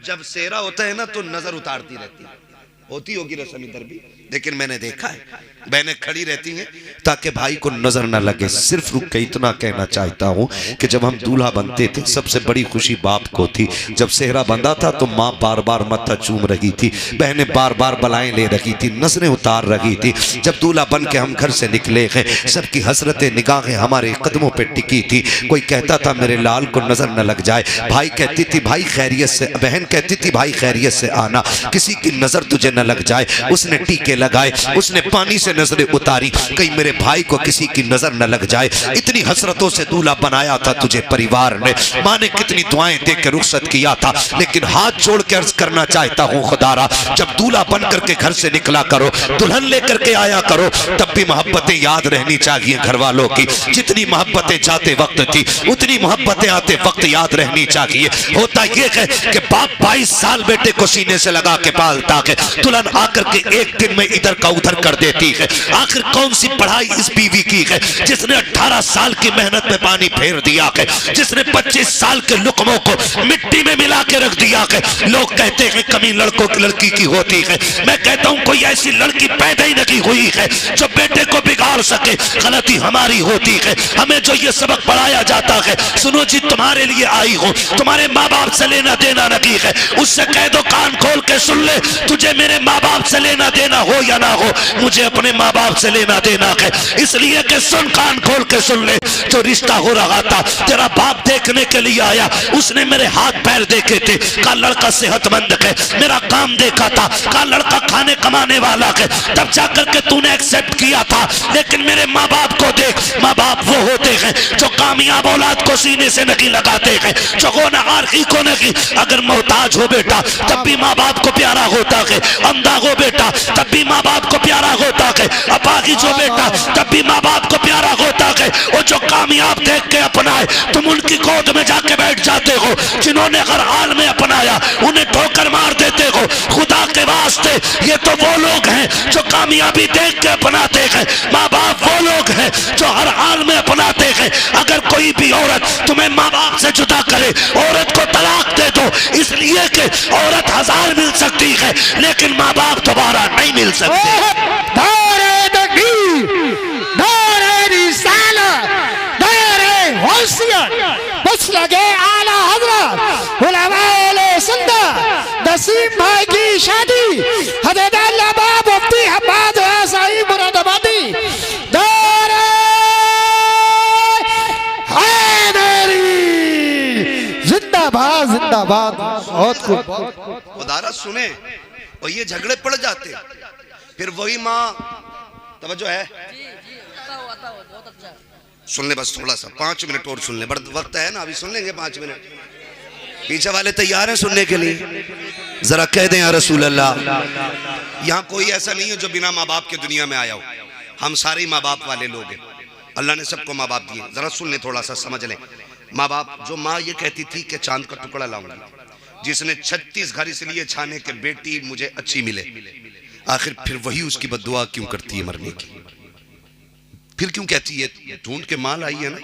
जब सेहरा होता है ना तो नजर उतारती रहती है। होती होगी रस्म इधर भी, लेकिन मैंने देखा है बहनें खड़ी रहती हैं ताकि भाई को नजर ना लगे। सिर्फ रुक के इतना कहना चाहता हूं कि जब हम दूल्हा बनते थे सबसे बड़ी खुशी बाप को थी। जब सेहरा बंधा था तो माँ बार बार मत्था चूम रही थी, बहनें बार बार बलाएं ले रही थी, नजरें उतार रही थी। जब दूल्हा बन के हम घर से निकले हैं, सबकी हसरतें निगाहें हमारे कदमों पर टिकी थी। कोई कहता था मेरे लाल को नजर न लग जाए, भाई कहती थी भाई खैरियत से, बहन कहती थी भाई खैरियत से आना, किसी की नजर तुझे न लग जाए। उसने टीके लगाए, उसने पानी से नजरें उतारी, कहीं मेरे भाई को किसी की नजर न लग जाए। इतनी हसरतों से दूल्हा बनाया था तुझे परिवार ने, माँ ने कितनी दुआएं दे के रुखसत किया था। लेकिन हाथ जोड़ के अर्ज करना चाहता हूँ खुदारा, जब दूल्हा बन करके घर से निकला करो, दुल्हन लेकर के आया करो, तब भी मोहब्बतें याद रहनी चाहिए घर वालों की। जितनी मोहब्बतें जाते वक्त थी उतनी मोहब्बतें आते वक्त याद रहनी चाहिए। होता यह है कि बाप 22 साल बेटे को सीने से लगा के पालता है, दुल्हन आकर के एक दिन में इधर का उधर कर देती है। आखिर कौन सी पढ़ाई इस बीवी की है जिसने 18 साल की मेहनत में पानी फेर दिया है, जिसने 25 साल के लुकमों को मिट्टी में मिला के रख दिया है। लोग कहते हैं कमी लड़कों की लड़की की होती है, मैं कहता हूं कोई ऐसी लड़की पैदा ही नहीं हुई है जो बेटे को बिगाड़ सके। गलती हमारी होती है, हमें जो ये सबक पढ़ाया जाता है, सुनो जी तुम्हारे लिए आई हो, तुम्हारे माँ बाप से लेना देना नहीं है, उससे कह दो कान खोल के सुन ले, तुझे मेरे माँ बाप से लेना देना हो या ना हो, मुझे अपने माँ बाप से लेना देना है। इसलिए कि सुन, कान खोल के सुन ले, जो रिश्ता हो रहा था तेरा बाप देखने के लिए आया, उसने मेरे हाथ पैर देखे थे, का लड़का सेहतमंद है, मेरा काम देखा था, का लड़का खाने कमाने वाला है, तब जाकर के तूने एक्सेप्ट किया था। लेकिन मेरे माँ बाप को देख, माँ बाप वो होते हैं जो कामयाब औलाद को सीने से नहीं लगाते हैं, जो गुनहगार को नहीं। अगर मोहताज हो बेटा तब भी माँ बाप को प्यारा होता है, अंधा हो बेटा तब भी माँ बाप को प्यारा होता है, अपाहिज हो बेटा तब भी माँ बाप को प्यारा होता है। और जो कामयाब देख के अपनाए तुम उनकी गोद में जाके बैठ जाते हो, जिन्होंने हर हाल में अपनाया उन्हें ठोकर मार देते हो। खुदा के वास्ते ये तो वो लोग हैं जो कामयाबी देख के अपनाते हैं, माँ बाप वो लोग हैं जो हर हाल में अपनाते हैं। अगर कोई भी औरत तुम्हें माँ बाप से जुदा करे, औरत को तलाक दे दो, इसलिए कि औरत 1000 मिल सकती है लेकिन माँ बाप दोबारा नहीं मिल सकते। नसीम भाई की शादी हजरत अल्लामा मुफ्ती हम्माद साईं मुरादाबादी नारे हैदरी जिंदाबाद जिंदाबाद। बहुत खूब। खुदारा सुने और ये झगड़े पड़ जाते, फिर वही माँ, तवज्जो है, सुन ले बस थोड़ा सा, 5 मिनट और सुन ले, बड़ा वक्त है ना, अभी सुन लेंगे 5 मिनट। पीछे वाले तैयार हैं सुनने के लिए? जरा कह दें या रसूल अल्लाह। यहाँ कोई ऐसा नहीं है जो बिना माँ बाप के दुनिया में आया हो, हम सारे माँ बाप वाले लोग हैं, अल्लाह ने सबको माँ बाप दिए। जरा सुन ले, थोड़ा सा समझ लें। माँ बाप, जो माँ ये कहती थी कि चांद का टुकड़ा लाऊंगी, जिसने 36 घर इसलिए छाने के बेटी मुझे अच्छी मिले, आखिर फिर वही उसकी बद्दुआ क्यों करती है मरने की? फिर क्यों कहती है ढूंढ के माँ लाई है ना,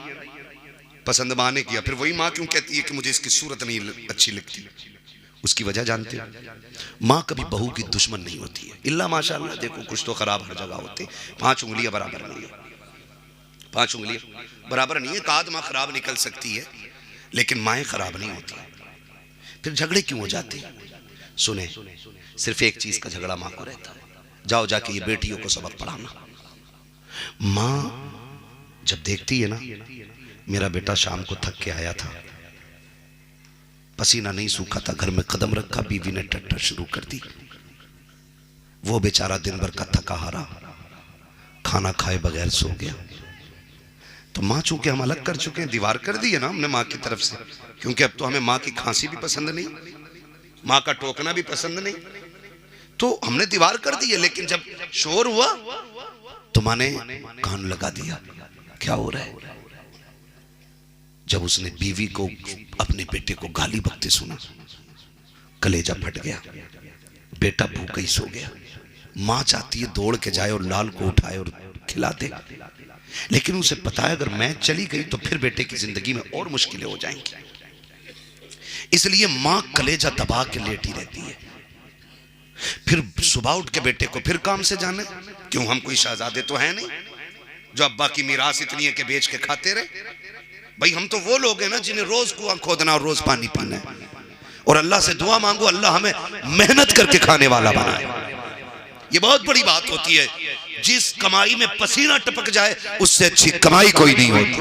पसंद माँ ने किया, फिर वही माँ क्यों कहती है कि मुझे इसकी सूरत नहीं अच्छी लगती? उसकी वजह जानते हो? माँ कभी बहू की दुश्मन नहीं होती है, इल्ला माशाअल्लाह, देखो कुछ तो खराब हर जगह होते, 5 उंगलियां बराबर नहीं है, 5 उंगलियां बराबर नहीं है। काद माँ खराब निकल सकती है लेकिन माएँ खराब नहीं होती। फिर झगड़े क्यों हो जाते हैं? सुने, सिर्फ एक चीज का झगड़ा माँ को रहता है, जाओ जाके ये बेटियों को सबक पढ़ाना। माँ जब देखती है ना, मेरा बेटा शाम को थक के आया था, पसीना नहीं सूखा था, घर में कदम रखा, बीवी ने टट्टर शुरू कर दी, वो बेचारा दिन भर का थका हारा खाना खाए बगैर सो गया। तो माँ चूंकि हम अलग कर चुके हैं, दीवार कर दी है ना हमने माँ की तरफ से, क्योंकि अब तो हमें माँ की खांसी भी पसंद नहीं, माँ का टोकना भी पसंद नहीं, तो हमने दीवार कर दी है। लेकिन जब शोर हुआ तो माँ ने कान लगा दिया, क्या हो रहा है? जब उसने बीवी को, अपने बेटे को गाली बकते सुना, कलेजा फट गया, बेटा भूखा ही सो गया। माँ चाहती है दौड़ के जाए और लाल को उठाए और खिला दे, लेकिन उसे पता है अगर मैं चली गई तो फिर बेटे की जिंदगी में और मुश्किलें हो जाएंगी, इसलिए माँ कलेजा दबा के लेटी रहती है। फिर सुबह उठ के बेटे को फिर काम से जाने, क्यों हम कोई शहजादे तो हैं नहीं जो अब्बा की मीरास इतनी है कि बेच के खाते रहे? भाई हम तो वो लोग हैं ना जिन्हें रोज कुआं खोदना और रोज पानी पीना है, और अल्लाह से दुआ मांगो अल्लाह हमें मेहनत करके खाने वाला बनाए। ये बहुत बड़ी बात होती है, जिस कमाई में पसीना टपक जाए उससे अच्छी कमाई कोई नहीं होती।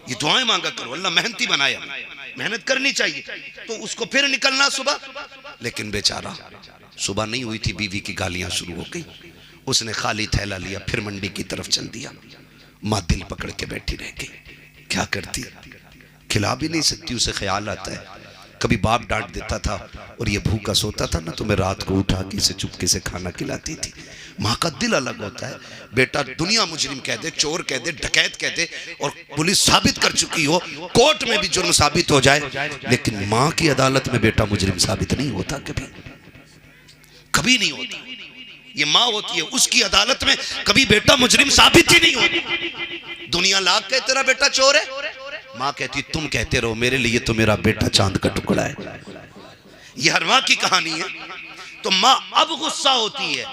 ये दुआएं मांगा करो, अल्लाह मेहनती बनाया, मेहनत करनी चाहिए। तो उसको फिर निकलना सुबह, लेकिन बेचारा सुबह नहीं हुई थी, बीवी की गालियां शुरू हो गई, उसने खाली थैला लिया फिर मंडी की तरफ चल दिया। माँ दिल पकड़ के बैठी रह गई, क्या करती, खिला भी नहीं सकती, उसे ख्याल आता है कभी बाप डांट देता था और ये भूखा सोता था ना, तो मैं रात को उठा के इसे चुपके से खाना खिलाती थी। माँ का दिल अलग होता है, बेटा दुनिया मुजरिम कह दे, चोर कह दे, डकैत कह दे, और पुलिस साबित कर चुकी हो, कोर्ट में भी जुर्म साबित हो जाए, लेकिन माँ की अदालत में बेटा मुजरिम साबित नहीं होता, कभी कभी नहीं होता। ये माँ होती है, उसकी अदालत में कभी बेटा मुजरिम साबित ही नहीं होता। दुनिया लाख कहे तेरा बेटा चोर है, माँ कहती तुम कहते रहो, मेरे लिए तो मेरा बेटा चांद का टुकड़ा है। ये हर माँ की कहानी है। तो माँ अब गुस्सा होती है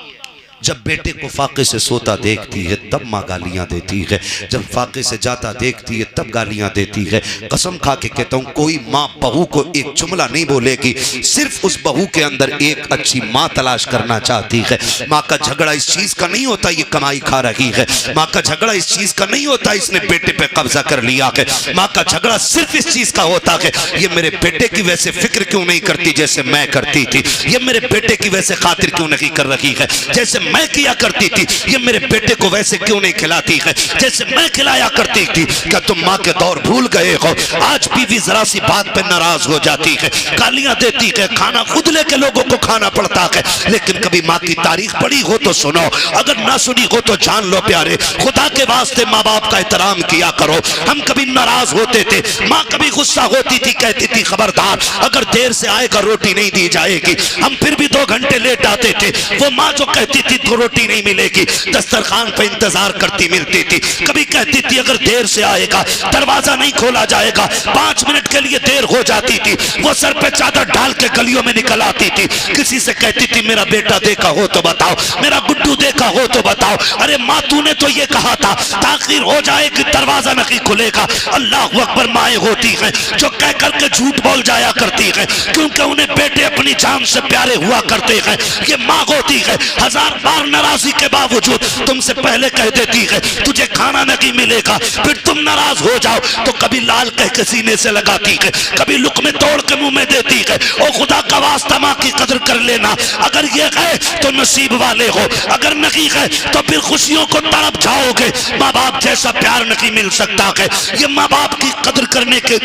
जब बेटे को फाके से सोता देखती है, तब माँ गालियां देती है, जब फाके से जाता देखती है तब गालियां देती है। कसम खा के कहता हूँ, कोई माँ बहू को एक जुमला नहीं बोलेगी, सिर्फ उस बहू के अंदर एक अच्छी माँ तलाश करना चाहती है। माँ का झगड़ा इस चीज का नहीं होता ये कमाई खा रही है, माँ का झगड़ा इस चीज का नहीं होता इसने बेटे पे कब्जा कर लिया है, माँ का झगड़ा सिर्फ इस चीज का होता है ये मेरे बेटे की वैसे फिक्र क्यों नहीं करती जैसे मैं करती थी, ये मेरे बेटे की वैसे खातिर क्यों नहीं कर रही है जैसे मैं किया करती थी, ये मेरे बेटे को वैसे क्यों नहीं खिलाती है जैसे मैं खिलाया करती थी। क्या तुम माँ के दौर भूल गए हो? आज बीवी जरा सी बात पे नाराज हो जाती है, गालियां देती है, खाना खुद लेके लोगों को खाना पड़ता है, लेकिन कभी माँ की तारीख पढ़ी हो तो सुनो, अगर ना सुनी हो तो जान लो प्यारे, खुदा के वास्ते माँ बाप का एहतराम किया करो। हम कभी नाराज होते थे, माँ कभी गुस्सा होती थी, कहती थी खबरदार अगर देर से आएगा रोटी नहीं दी जाएगी, हम फिर भी 2 घंटे लेट आते थे। वो माँ जो कहती थी तो रोटी नहीं मिलेगी, दस्तरखान पे इंतजार करती मिलती थी। कभी कहती थी अगर देर से आएगा दरवाजा नहीं खोला जाएगा, 5 मिनट के लिए देर हो जाती थी, वो सर पे चादर डाल के गलियों में निकल आती थी। किसी से कहती थी मेरा बेटा देखा हो तो बताओ, मेरा गुड्डू देखा हो तो बताओ। अरे माँ तूने तो ये कहा था ताखिर हो जाए कि दरवाजा नहीं खुलेगा। अल्लाह अकबर, माएँ होती हैं जो कह करके झूठ बोल जाया करती हैं क्योंकि उन्हें बेटे अपनी जान से प्यारे हुआ करते हैं। ये माँ होती है 1000 बार नाराजगी के बावजूद तुमसे पहले कह देती है तुझे खाना नहीं मिलेगा, फिर तुम नाराज हो जाओ तो कभी लाल कह के सीने से लगाती है, कभी लुक़मे तोड़ के मुंह में देती है। ओ खुदा का वास्ता माँ की कदर कर लेना, अगर ये है तो नसीब वाले हो, अगर नहीं है तो फिर खुशियों को तड़प जाओगे। माँ बाप जैसा प्यार नहीं मिल सकता है। ये माँ बाप की कदर करने के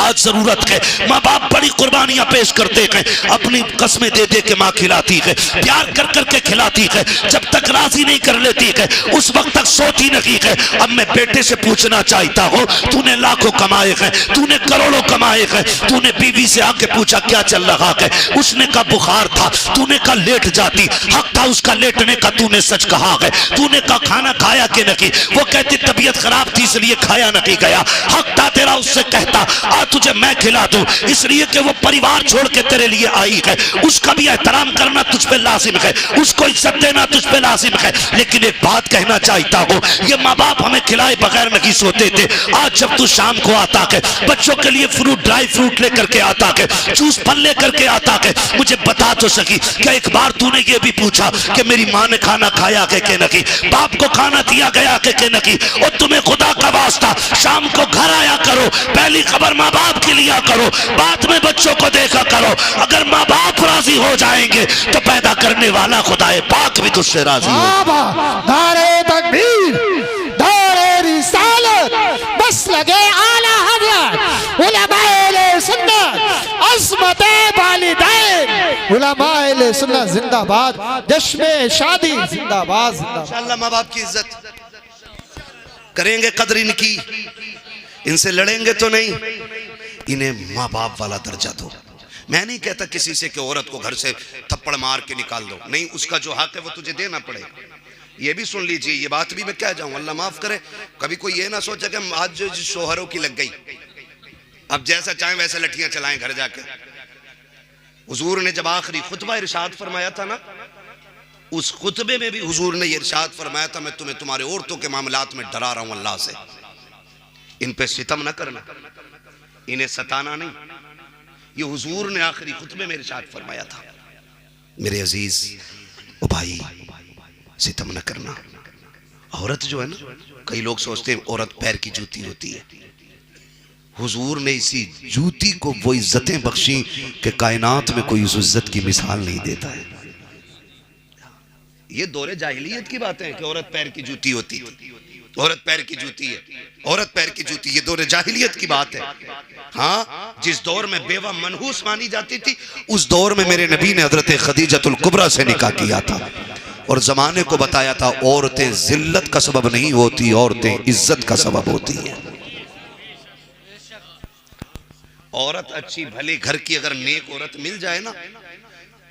आज जरूरत है। माँ बाप बड़ी कुर्बानियां पेश करते हैं, अपनी कस्में दे दे के माँ खिलाती है, प्यार कर करके खिलाती है, जब तक राजी नहीं कर लेती है उस वक्त तक सोती नहीं है। अब मैं बेटे से पूछना चाहता हूँ, तूने लाखों कमाए हैं, तूने करोड़ों कमाए हैं, तूने बीवी से आके पूछा क्या चल रहा है, उसने कहा बुखार था, तूने कहा लेट जाती, हक था उसका लेटने का, तूने सच कहा है। तूने कहा खाना खाया कि नहीं, वो कहती तबीयत खराब थी इसलिए खाया नहीं गया, हक था तेरा उससे कहता आ तुझे मैं खिला दूं, इसलिए कि वो परिवार छोड़ के तेरे लिए आई है, उसका भी एहतराम करना तुझ पे लाजिम है, उसको इज्जत देना तुझ पे लाजिम है। लेकिन एक बात कहना चाहता हूँ, ये माँ बाप हमें खिलाए बगैर नहीं सोते थे। आज जब तू शाम को आता है बच्चों के लिए फ्रूट, ड्राई फ्रूट लेकर के आता है, जूस फल लेकर के आता है, मुझे बता तो सकी क्या एक बार तूने ये भी पूछा कि मेरी माँ ने खाना खाया है कि नहीं, बाप को खाना दिया गया है कि नहीं। और तुम्हें खुदा का वास्ता शाम को घर आया करो, पहली खबर माँ बाप की लिया करो, बाद में बच्चों को देखा करो। अगर माँ बाप राजी हो जाएंगे तो पैदा करने वाला खुदाए पाक भी तुझसे राजी हो। नारे तकबीर, नारे रिसालत, बस लगे आला हज़रत, उलमाए सुन्नत, अज़मते वालिदैन, उलमाए सुन्नत जिंदाबाद, जश्न शादी जिंदाबाद जिंदाबाद। इंशाअल्लाह माँ बाप की इज्जत करेंगे, कदर इनकी, इनसे लड़ेंगे तो नहीं, इन्हें माँ बाप वाला दर्जा दो। मैं नहीं कहता किसी से कि औरत को घर से थप्पड़ मार के निकाल दो, नहीं, उसका जो हक है वो तुझे देना पड़ेगा। ये भी सुन लीजिए, ये बात भी मैं कह जाऊं, अल्लाह माफ करे, कभी कोई ये ना सोचे कि आज जो शोहरों की लग गई अब जैसा चाहे वैसे लठियां चलाएं घर जाके। हुजूर ने जब आखिरी खुतबा इरशाद फरमाया था ना, उस खुतबे में भी हुजूर ने इरशाद फरमाया था मैं तुम्हें तुम्हारे औरतों के मामलात में डरा रहा हूं अल्लाह से, इन पे सितम ना करना, इन्हें सताना नहीं। ये हुजूर ने आखिरी खुतबे में इरशाद फरमाया था। मेरे अजीज ओ भाई, सितम न करना। औरत जो है ना, कई लोग सोचते हैं औरत पैर की जूती होती है, हुजूर ने इसी जूती को वो इज्जतें बख्शी कि कायनात में कोई उस इज्जत की मिसाल नहीं देता है। ये दौरे जाहिलियत की बातें हैं कि औरत पैर की जूती होती थी, औरत पैर की जूती है, औरत पैर की जूती, ये दौरे जाहिलियत की बात है। हाँ, जिस दौर में बेवा मनहूस मानी जाती थी उस दौर में मेरे नबी ने हजरत खदीजतुल कुबरा से निकाह किया था और जमाने को बताया था औरतें जिल्लत का सबब नहीं होती, औरतें इज्जत का सबब होती हैं। औरत अच्छी भली घर की अगर नेक औरत मिल जाए ना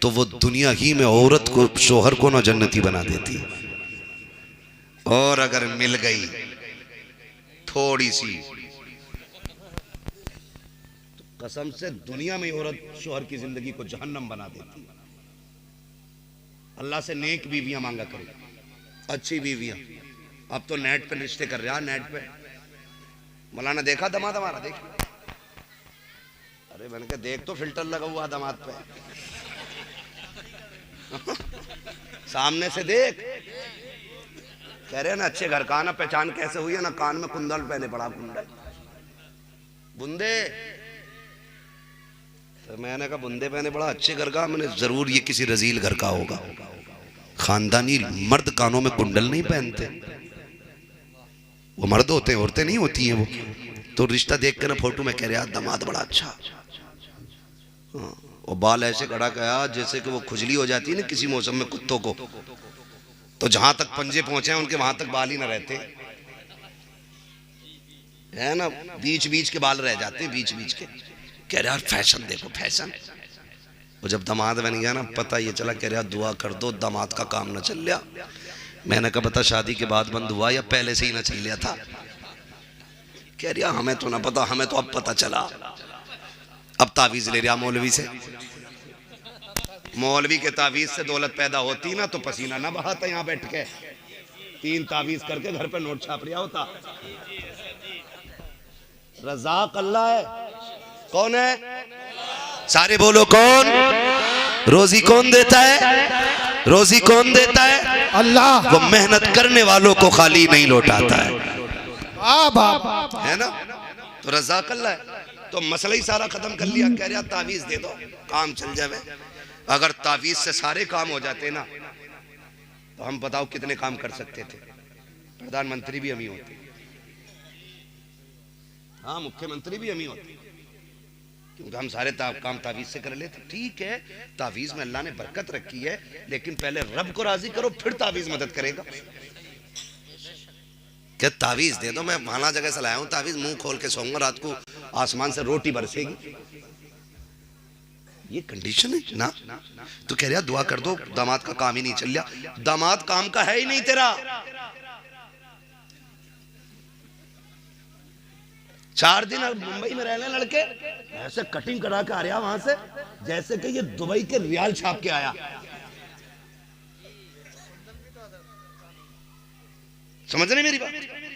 तो वो दुनिया ही में औरत को, शोहर को ना जन्नती बना देती है। और अगर मिल गई थोड़ी सी तो कसम से दुनिया में औरत शोहर की जिंदगी को जहन्नम बना देती है। अल्लाह से नेक बीवियां मांगा करो, अच्छी बीवियां। अब तो नेट पे रिश्ते कर रहे हैं, नेट पे। मौलाना देखा दमाद हमारा, देख, अरे मैंने कहा देख तो फिल्टर लगा हुआ दमाद पे सामने से देख, कह रहे हैं ना अच्छे घर का ना पहचान कैसे हुई है ना, कान में कुंडल पहने पड़ा, कुंडल बुंदे। तो मैंने कहा बुंदे पहने पड़ा अच्छे घर का, मैंने जरूर ये किसी रजील घर का होगा। खानदानी मर्द कानों में कुंडल नहीं पहनते, वो मर्द होते हैं, औरतें नहीं होती हैं वो। तो रिश्ता देख कर ना फोटो में कह रहे यार दामाद बड़ा अच्छा, और बाल ऐसे खड़ा गया जैसे कि वो खुजली हो जाती है ना किसी मौसम में कुत्तों को, तो जहां तक पंजे पहुंचे उनके वहां तक बाल ही ना रहते है ना, बीच बीच के बाल रह जाते हैं, बीच बीच के। कह रहे यार फैशन देखो, फैशन वो जब दामाद बन गया ना, पता ये चला, कह रहा दुआ कर दो दामाद का काम ना चल लिया। मैंने कहा बता शादी के बाद बंद हुआ या पहले से ही ना चल लिया था? कह रहा हमें तो ना पता, हमें तो अब पता चला। अब तावीज ले रहा मौलवी से। मौलवी के तावीज से दौलत पैदा होती ना तो पसीना ना बहाता यहाँ बैठ के, 3 तावीज करके घर पे नोट छाप रिया होता। रज़ाक अल्लाह है। कौन है? सारे बोलो कौन? रोजी कौन देता है? रोजी कौन देता है? अल्लाह। वो मेहनत करने वालों को खाली नहीं लौटाता है, है ना? तो रज़ाक अल्लाह है। तो मसला ही सारा खत्म कर लिया। कह रहा तावीज दे दो काम चल जाए। अगर तावीज से सारे काम हो जाते ना तो हम बताओ कितने काम कर सकते थे। प्रधानमंत्री भी हम ही होते, हाँ मुख्यमंत्री भी हम ही होते, क्योंकि हम सारे काम तावीज से कर लेते। ठीक है, तावीज में अल्लाह ने बरकत रखी है, लेकिन पहले रब को राजी करो फिर तावीज मदद करेगा। क्या तावीज दे दो, मैं फलाना जगह से लाया हूं तावीज, मुंह खोल के सोऊंगा, रात को आसमान से रोटी बरसेगी, ये कंडीशन है ना? तो कह रहा दुआ कर दो दामाद का काम ही नहीं चल रहा। दामाद काम का है ही नहीं तेरा। 4 दिन मुंबई में रहने लड़के ऐसे कटिंग करा के आ रहा वहां से जैसे कि ये दुबई के रियाल छाप के आया। समझ रहे मेरी बात?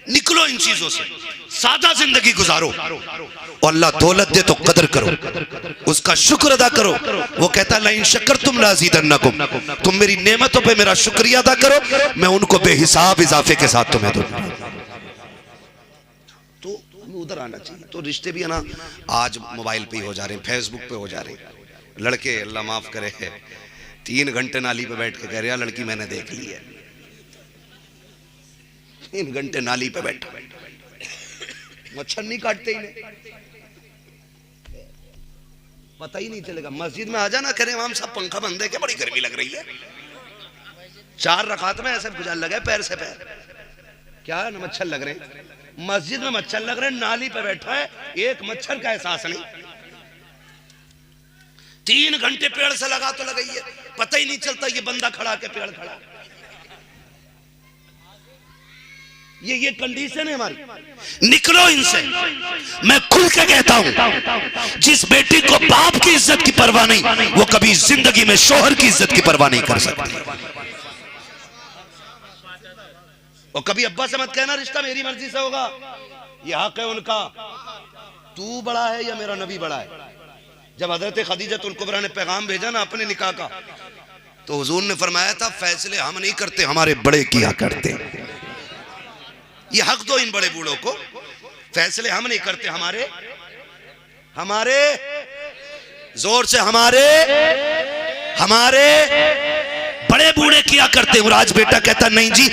निकलो इन चीजों से, सादा जिंदगी गुजारो। और अल्लाह दौलत दे तो कदर करो, उसका शुक्र अदा करो। वो कहता है इन शक्कर तुम लाज़ीदन्नकुम, तुम मेरी नेमतों पे मेरा शुक्रिया अदा करो, मैं उनको बेहिसाब इजाफे के साथ तुम्हें दूंगा। तो उधर आना चाहिए। तो रिश्ते भी है ना आज मोबाइल पे ही हो जा रहे हैं, फेसबुक पे हो जा रहे हैं। लड़के अल्लाह माफ करे 3 घंटे नाली पे बैठ के कह रहे लड़की मैंने देख ली है। 3 घंटे नाली पे बैठा, मच्छर नहीं काटते ही नहीं, पता ही नहीं चलेगा। मस्जिद में आ जाना करे हम सब पंखा बंद है, क्या बड़ी गर्मी लग रही है। 4 रकात में ऐसे गुजार लगे पैर से पैर, क्या है ना मच्छर लग रहे हैं। मस्जिद में मच्छर लग रहे हैं, नाली पे बैठा है, एक मच्छर का एहसास नहीं। 3 घंटे पेड़ से लगा तो लगाई है, पता ही नहीं चलता ये बंदा खड़ा के पेड़ खड़ा। ये कंडीशन है हमारी। निकलो इनसे। मैं खुल के कहता हूं, जिस बेटी को बाप की इज्जत की परवाह नहीं, वो कभी जिंदगी में शोहर की इज्जत की परवाह नहीं कर सकती। और कभी अब्बा से मत कहना रिश्ता मेरी मर्जी से होगा, ये हक है उनका। तू बड़ा है या मेरा नबी बड़ा है? जब हजरत खदीजतुल कुबरा ने पैगाम भेजा ना अपने निकाह का, तो हुजूर ने फरमाया था फैसले हम नहीं करते, हमारे बड़े किया करते। ये हक दो इन बड़े बूढ़ों को, फैसले हम नहीं करते, हमारे जोर से हमारे बड़े बूढ़े किया करते। और आज बेटा कहता नहीं जी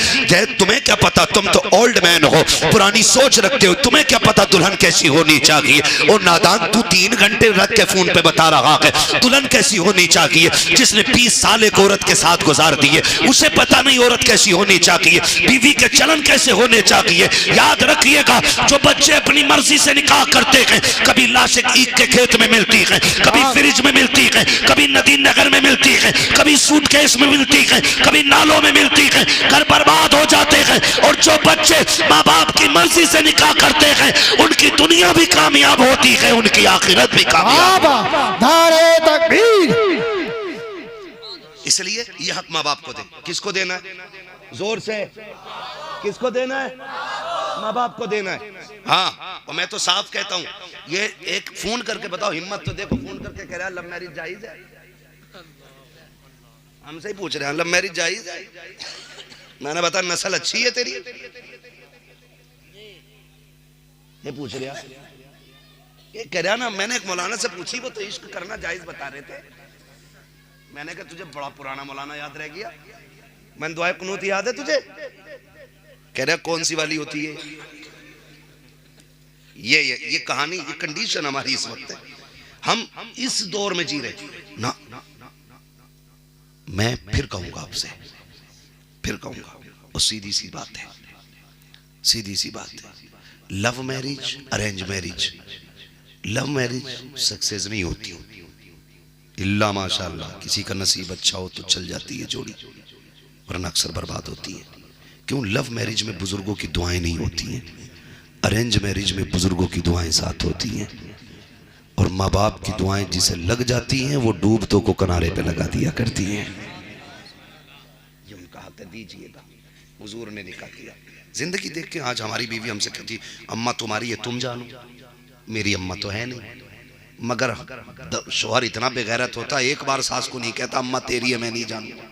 तुम्हें क्या पता, तुम तो ओल्ड मैन हो, पुरानी सोच रखते हो, तुम्हें क्या पता दुल्हन कैसी होनी चाहिए। और नादान तू 3 घंटे रख के फोन पे बता रहा है दुल्हन कैसी होनी चाहिए। जिसने 20 साल एक औरत के साथ गुजार दिए, उसे पता नहीं औरत कैसी होनी चाहिए, बीवी के चलन कैसे होने चाहिए। याद रखिएगा, जो बच्चे अपनी मर्जी से निकाह करते हैं, कभी लाशें ईद के खेत में मिलती है, कभी फ्रिज में मिलती है, कभी नदी नगर में मिलती है, कभी सूटकेस में मिलती है, कभी नालों में मिलती है, घर बर्बाद हो जाते हैं। और जो बच्चे माँ बाप की मर्जी से निकाह करते हैं, उनकी दुनिया भी कामयाब होती है, उनकी आखिरत भी कामयाब। नारे तकबीर। इसलिए यह हक माँ बाप को दे। किसको देना है? जोर से किसको देना है? माँ बाप को देना है। हाँ, और मैं तो साफ कहता हूँ, ये एक फोन करके बताओ, हिम्मत तो देखो, फोन करके कह रहा है लव मैरिज जायज है। हमसे ही पूछ रहे हैं लव मैरिज जायज है। मैंने बताया नस्ल अच्छी है तेरी, ये पूछ रहा, ये कह रहा ना। मैंने एक मौलाना से पूछी, वो तो इश्क करना जायज बता रहे थे। मैंने कहा तुझे बड़ा पुराना मौलाना याद रह गया। मैंने दुआ कुनूत याद है तुझे? कह रहा कौन सी वाली होती है? ये कहानी, ये कंडीशन हमारी इस वक्त है। हम इस दौर में जी रहे ना। मैं फिर कहूंगा आपसे, फिर कहूंगा, और सीधी सी बात है, सीधी सी बात है। Love marriage, arrange marriage, love marriage success नहीं होती, इल्ला माशाअल्लाह, किसी का नसीब अच्छा हो तो चल जाती है जोड़ी, वरना अक्सर बर्बाद होती है। क्यों? लव मैरिज में बुजुर्गों की दुआएं नहीं होती हैं, अरेंज मैरिज में बुजुर्गों की दुआएं साथ होती हैं। और माँ बाप की दुआएं जिसे लग जाती हैं वो डूबतों को किनारे पे लगा दिया करती हैं। ये उनका हक दीजिएगा। हुजूर ने निकाह किया, जिंदगी देख के आज हमारी बीवी हमसे कहती अम्मा तुम्हारी है तुम जानो, मेरी अम्मा तो है नहीं। मगर शौहर इतना बेगैरत होता है, एक बार सास को नहीं कहता अम्मा तेरी है मैं नहीं जानूंगा।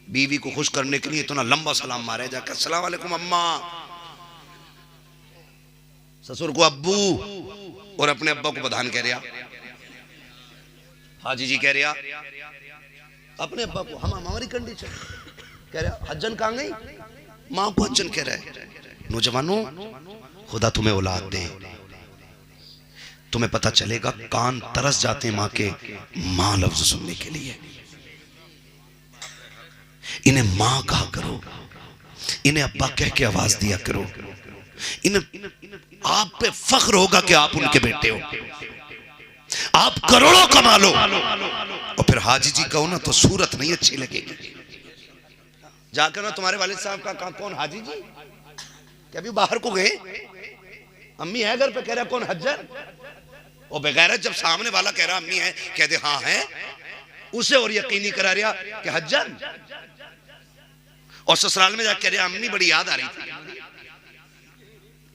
बीवी को खुश करने के लिए इतना लंबा सलाम मारे जाकर अस्सलाम वालेकुम अम्मा, ससुर को अब्बू, और अपने अब्बा को बधान कह रहा, हाजी जी कह रहा, अपने अब्बा को हम हमारी कंडीशन कह रहा, हज्जन कहाँ गई, माँ को हज्जन कह रहा है। नौजवानों, खुदा तुम्हें औलाद दे, तुम्हें पता चलेगा कान तरस जाते हैं माँ के माँ लफ्ज सुनने के लिए। इन्हें माँ कहा करो, इन्हें अब्बा कह के आवाज दिया करो। इन्हें आप पे फख्र होगा कि आप उनके बेटे हो। आप करोड़ों कमा लो और फिर हाजी जी कहो ना तो सूरत नहीं अच्छी लगेगी। जाकर ना तुम्हारे वालिद साहब का कौन हाजी जी, क्या अभी बाहर को गए, अम्मी है घर पे, कह रहा कौन हज्जर। और बेगैरत जब सामने वाला कह रहा अम्मी है, कह दे हाँ है, उसे और यकीनी करा रहा कि हज्जर। और ससुराल में जाकर कह रहा अम्मी बड़ी याद आ रही थी,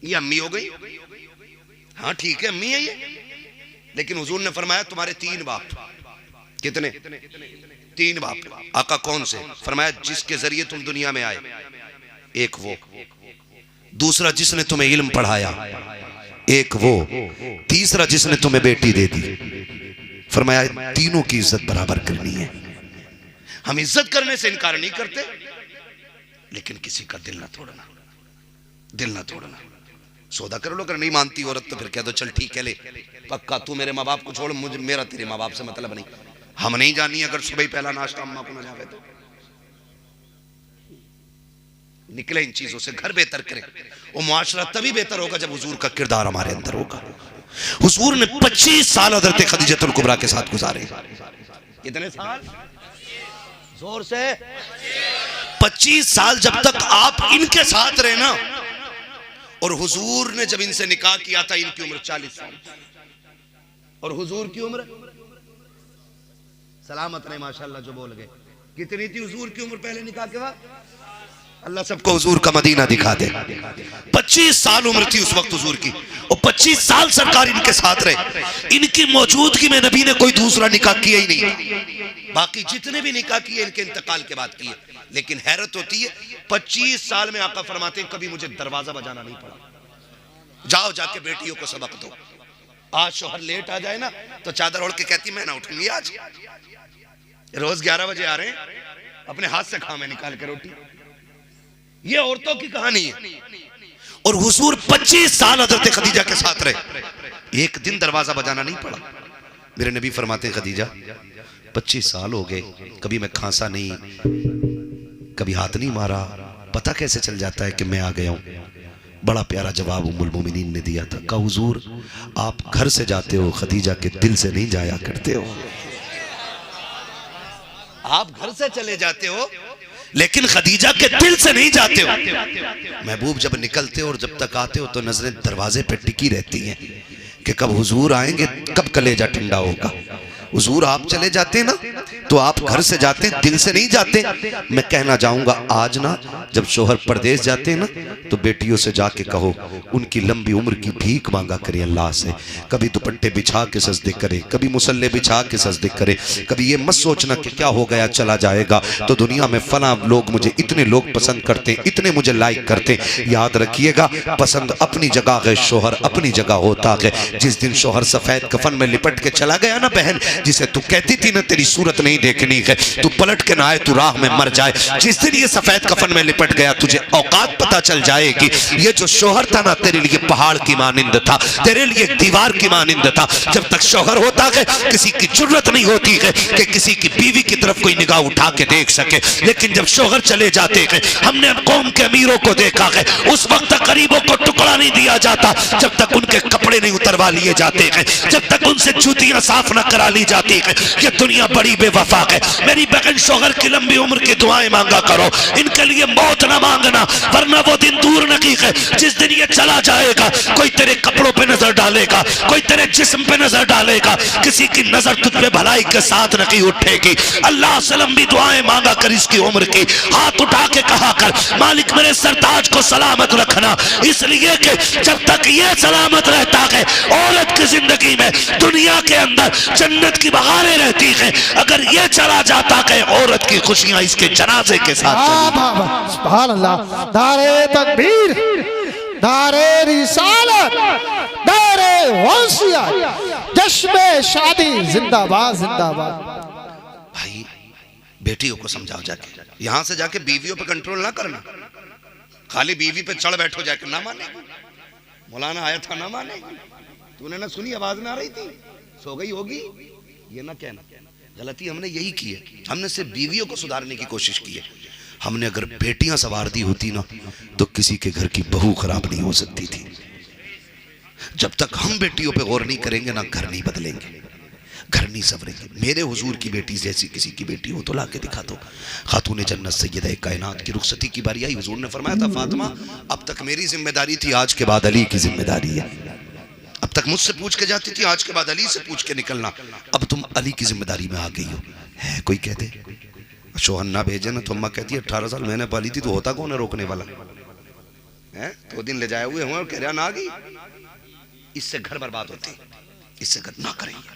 ये अम्मी हो गई। हाँ ठीक है अम्मी है ये, लेकिन हुजूर ने फरमाया तुम्हारे 3 बाप। कितने? 3 बाप। आका कौन से? फरमाया जिसके जरिए तुम दुनिया में आए, एक वो, दूसरा जिसने तुम्हें इल्म पढ़ाया, एक वो, तीसरा जिसने तुम्हें बेटी दे दी। फरमाया तीनों की इज्जत बराबर करनी है। हम इज्जत करने से इनकार नहीं करते, लेकिन किसी का दिल ना तोड़ना, दिल ना तोड़ना। सौदा कर लो, अगर नहीं मानती औरत तो फिर कह दो चल ठीक है ले, पक्का तू मेरे माँ बाप को छोड़, मुझे मेरा तेरे माँ बाप से मतलब नहीं। हम नहीं जानी अगर सुबह ही पहला नाश्ता अम्मा को ना जावे तो। निकले इन चीजों से, घर बेहतर करें। वो मुआशरा तभी बेहतर होगा जब हुजूर का किरदार हमारे अंदर होगा। हुजूर ने 25 साल हज़रत खदीजतुल कुबरा के साथ गुजारे। कितने साल? जोर से 25 साल। जब तक आप इनके साथ रहे ना, और हुजूर ने जब इनसे निकाह किया था इनकी उम्र 40 साल, और हुजूर की उम्र सलामत रहे माशाल्लाह जो बोल गए, कितनी थी हुजूर की उम्र पहले निकाह के बाद? अल्लाह सबको हुजूर का मदीना दिखा दे। 25 साल उम्र थी उस वक्त हुजूर की, और 25 साल सरकार इनके साथ रहे। इनकी मौजूदगी में नबी ने कोई दूसरा निकाह किया ही नहीं। बाकी जितने भी निकाह किए इनके इंतकाल के बाद किए। लेकिन हैरत होती है 25 साल में आका फरमाते हैं कभी मुझे दरवाजा बजाना नहीं पड़ा। जाओ जाके बेटियों को सबक दो। आज शोहर लेट आ जाए ना तो चादर ओढ़ के कहती मैं ना उठूंगी आज, रोज 11 बजे आ रहे हैं, अपने हाथ से खा मैं निकाल के रोटी। ये औरतों की कहानी है। और हुजूर 25 साल हज़रत खदीजा के साथ रहे, एक दिन दरवाजा बजाना नहीं पड़ा। मेरे नबी फरमाते हैं खदीजा 25 साल हो गए, कभी मैं खांसा नहीं, कभी हाथ नहीं मारा, पता कैसे चल जाता है कि मैं आ गया हूं? बड़ा प्यारा जवाब उम्मुल मोमिनीन ने दिया था, कहा हुजूर आप घर से जाते हो, खदीजा के दिल से नहीं जाया करते हो। आप घर से चले जाते हो लेकिन खदीजा के दिल से नहीं जाते हो। महबूब जब निकलते हो और जब तक आते हो तो नजरें दरवाजे पे टिकी रहती हैं कि कब हुजूर आएंगे, कब कलेजा ठंडा होगा। हुजूर आप चले जाते ना तो आप घर से जाते, दिल से नहीं जाते। मैं कहना चाहूंगा आज ना जब शोहर परदेश जाते हैं ना तो बेटियों से जाके कहो उनकी लंबी उम्र की भीख मांगा करें अल्लाह से। कभी दुपट्टे बिछा के सजदे करे, कभी मुसल्ले बिछा के सजदे करे। कभी ये मत सोचना कि क्या हो गया चला जाएगा तो दुनिया में फला लोग मुझे इतने लोग पसंद करते हैं, इतने मुझे लाइक करते हैं। याद रखिएगा पसंद अपनी जगह है, शोहर अपनी जगह होता है। जिस दिन शोहर सफेद कफन में लिपट के चला गया ना बहन, जिसे तू कहती थी ना तेरी सूरत नहीं देखनी है, तू पलट के ना आए, तू राह में मर जाए। जिस दिन ये सफेद कफन में लिपट गया तुझे औकात पता चल जाएगी। ये जो शोहर था ना तेरे लिए पहाड़ की मानिंद था, तेरे लिए दीवार की मानिंद था। जब तक शोहर होता है किसी की जुर्रत नहीं होती है कि किसी की बीवी की तरफ कोई निगाह उठा के देख सके। लेकिन जब शोहर चले जाते हैं, हमने कौम के अमीरों को देखा है, उस वक्त तक गरीबों को टुकड़ा नहीं दिया जाता जब तक उनके कपड़े नहीं उतरवा लिए जाते हैं, जब तक उनसे जूतियां साफ न करा ली जाती है। ये दुनिया बड़ी बेवफा है। मेरी बहन शोहर की लंबी उम्र की दुआएं मांगा करो, इनके लिए मौत ना मांगना, वरना वो दिन दूर नहीं है जिस दिन ये चला जाएगा। कोई तेरे कपड़ों पे नजर डालेगा, कोई तेरे जिस्म पे नजर डालेगा, किसी की नजर तुझ पे भलाई के साथ नहीं उठेगी। अल्लाह से लंबी दुआएं मांगा कर इसकी उम्र की, हाथ उठा के कहा कर मालिक मेरे सरताज को सलामत रखना, इसलिए कि जब तक ये सलामत रहता है औरत की जिंदगी में दुनिया के अंदर जन्नत की बहारें रहती हैं। अगर ये चला जाता है औरत की खुशियां इसके जनाजे के साथ चली। सुभान अल्लाह। नारे तकबीर, नारे रिसालत, नारे वसीयत, जश्न शादी जिंदाबाद जिंदाबाद। भाई बेटियों को समझाओ जाके, यहां से जाके बीवियों पे कंट्रोल ना करना। खाली बीवी पे चढ़ बैठो जाके, ना माने। मौलाना आया था ना माने, तूने ना सुनी, आवाज ना आ रही थी, सो गई होगी, ये ना कहना। गलती हमने यही की है, हमने सिर्फ बीवियों को सुधारने की कोशिश की है। हमने अगर बेटियां सवार दी होती ना तो किसी के घर की बहू खराब नहीं हो सकती थी। जब तक हम बेटियों पे गौर नहीं करेंगे ना घर नहीं बदलेंगे, घर नहीं संवरेंगे। मेरे हुजूर की बेटी जैसी किसी की बेटी हो तो ला के दिखा दो। खातून जन्नत सैयदा कायनात की रुखसती की बारी आई, हुजूर ने फरमाया था फातिमा अब तक मेरी जिम्मेदारी थी, आज के बाद अली की जिम्मेदारी है। अब तक मुझसे पूछ के जाती थी, आज के बाद अली से पूछ के निकलना। अब तुम अली की जिम्मेदारी में आ गई हो। है कोई कहते शोहर ना भेजे ना तो अम्मा कहती है 18 साल मैंने पाली थी तो होता कौन है रोकने वाला है? 2 दिन ले जाए हुए हुए और कह रहा ना आ गई। इससे घर बर्बाद होते, इससे घर ना करेंगे।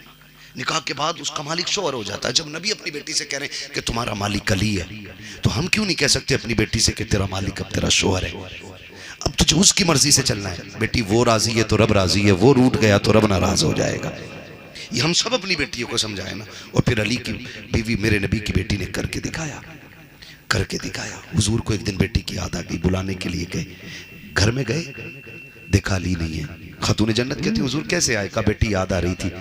निकाह के बाद उसका मालिक शोहर हो जाता है। जब नबी अपनी बेटी से कह रहे हैं कि तुम्हारा मालिक अली है, तो हम क्यों नहीं कह सकते अपनी बेटी से कि तेरा मालिक अब तेरा शोहर है? अब तुझे उसकी मर्जी से चलना है। बेटी वो राजी है तो रब राजी है, वो रूठ गया तो रब नाराज हो जाएगा। ये हम सब अपनी बेटियों को समझाए ना। और फिर अली की बीवी मेरे नबी की बेटी ने करके दिखाया, करके दिखाया। हुजूर को एक दिन बेटी की याद आ गई, बुलाने के लिए गए, घर में गए, देखा अली नहीं है। खातून जन्नत कहती हुजूर कैसे आए? कहा बेटी याद आ रही थी,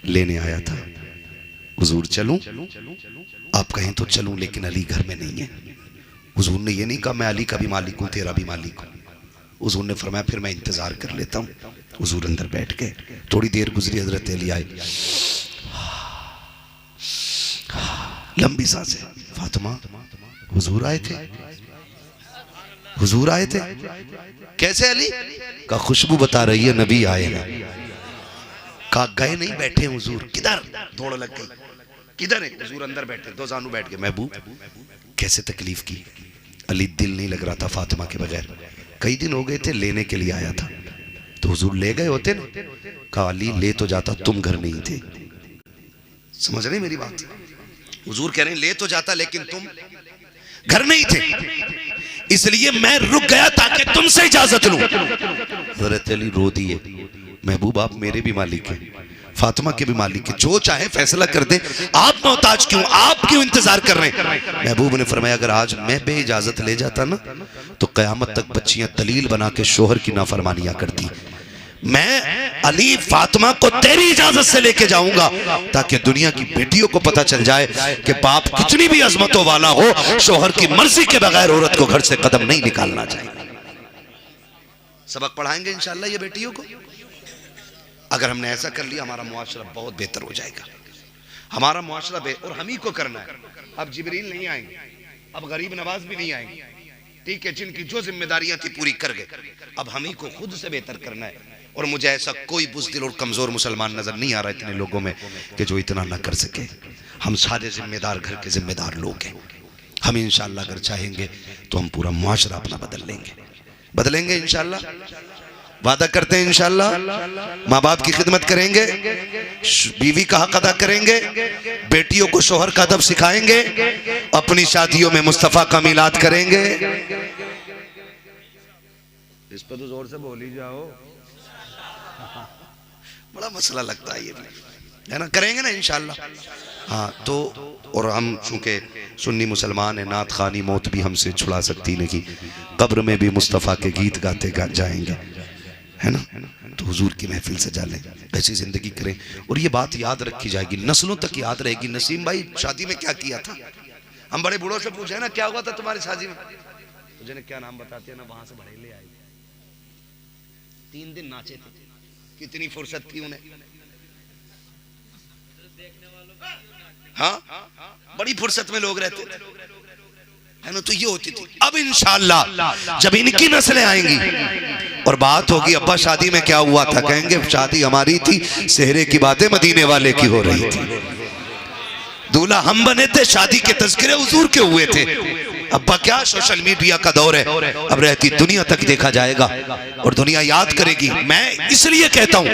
लेने आया था। हुजूर चलूं? आप कहें तो चलूं, लेकिन अली घर में नहीं है। हुजूर ने ये नहीं कहा मैं अली का भी मालिक हूं तेरा भी मालिक हूं। हुजूर ने फरमाया फिर मैं इंतजार कर लेता हूं। हुजूर अंदर बैठ गए, थोड़ी देर गुजरी, हजरत अली आए, लंबी सांसें। फातिमा हुजूर आए थे, हुजूर आए थे। कैसे अली? का खुशबू बता रही है नबी आए हैं। कहा गए नहीं, बैठे हुजूर। किधर? दौड़ लग गई, किधर है? हुजूर अंदर बैठे, 2 जानू बैठ गए। महबूब कैसे तकलीफ की? अली दिल नहीं लग रहा था फातिमा के बगैर, कई दिन हो गए थे, लेने के लिए आया था। तो हुजूर ले गए होते ना? कहा अली ले तो जाता, तुम घर नहीं थे। समझ रहे मेरी बात? हुजूर कह रहे हैं ले तो जाता लेकिन तुम घर नहीं थे, इसलिए मैं रुक गया ताकि तुमसे इजाजत लूं। हजरत अली रो दिए, महबूब आप मेरे भी मालिक हैं, फातिमा के भी मालिक हैं, जो चाहे फैसला कर दे, आप मोहताज क्यों, आप क्यों इंतजार कर रहे हैं? महबूब ने फरमाया अगर आज मैं बे इजाजत ले जाता ना तो कयामत तक बच्चियां दलील बना के शोहर की नाफरमानियां करती। मैं अली फातिमा को तेरी इजाजत से लेके जाऊंगा ताकि दुनिया की बेटियों को पता चल जाए कि बाप कितनी भी अजमतों वाला हो, शोहर की मर्जी के बगैर औरत को घर से कदम नहीं निकालना चाहिए। सबक पढ़ाएंगे इंशाल्लाह ये बेटियों को। अगर हमने ऐसा कर लिया हमारा मुआशरा बहुत बेहतर हो जाएगा। हमारा मुआशरा और हम ही को करना है। अब जिब्रील नहीं आएंगे, अब गरीब नवाज भी नहीं आएंगे, ठीक है, जिनकी जो जिम्मेदारियां थी पूरी कर गए। अब हम ही को खुद से बेहतर करना है। और मुझे ऐसा कोई बुज़दिल और कमजोर मुसलमान नजर नहीं आ रहा इतने लोगों में कि जो इतना ना कर सके। हम सारे जिम्मेदार घर के जिम्मेदार लोग हैं। हम इंशाल्लाह अगर चाहेंगे तो हम पूरा मुआशरा अपना बदलेंगे इंशाल्लाह। वादा करते हैं इंशाल्लाह। माँ बाप की खिदमत करेंगे, बीवी का हक अदा करेंगे, बेटियों को शोहर का अदब सिखाएंगे, अपनी शादियों में मुस्तफ़ा का मिलाद करेंगे। इस पर तो जोर से बोल ही जाओ, बड़ा मसला लगता है ये। है ना, करेंगे ना इंशाल्लाह। हाँ तो और हम चूँकि सुन्नी मुसलमान है, नात खानी मौत भी हमसे छुड़ा सकती नहीं, कब्र में भी मुस्तफ़ा के गीत गाते जाएंगे, है ना। तो हुजूर की महफिल सजा लें, ऐसी ज़िंदगी करें और ये बात याद रखी जाएगी, नस्लों तक याद रहेगी। नसीम भाई शादी में क्या किया था, हम बड़े बूढ़ों से पूछे ना क्या हुआ था तुम्हारी शादी में, तुझे ने क्या नाम बताते हैं ना, वहां से बड़े ले आए, 3 दिन नाचे थे, कितनी फुर्सत थी उन्हें। हाँ बड़ी फुर्सत में लोग रहते थे, है ना। तो ये होती थी। अब इंशाअल्लाह जब इनकी नस्लें आएंगी और बात होगी अब्बा शादी में क्या हुआ था, कहेंगे शादी हमारी थी, सेहरे की बातें मदीने वाले की हो रही थी, दूल्हा हम बने थे, शादी के तज़किरे हुजूर के हुए थे। अब्बा क्या सोशल मीडिया का दौर है, अब रहती दुनिया तक देखा जाएगा और दुनिया याद करेगी। मैं इसलिए कहता हूँ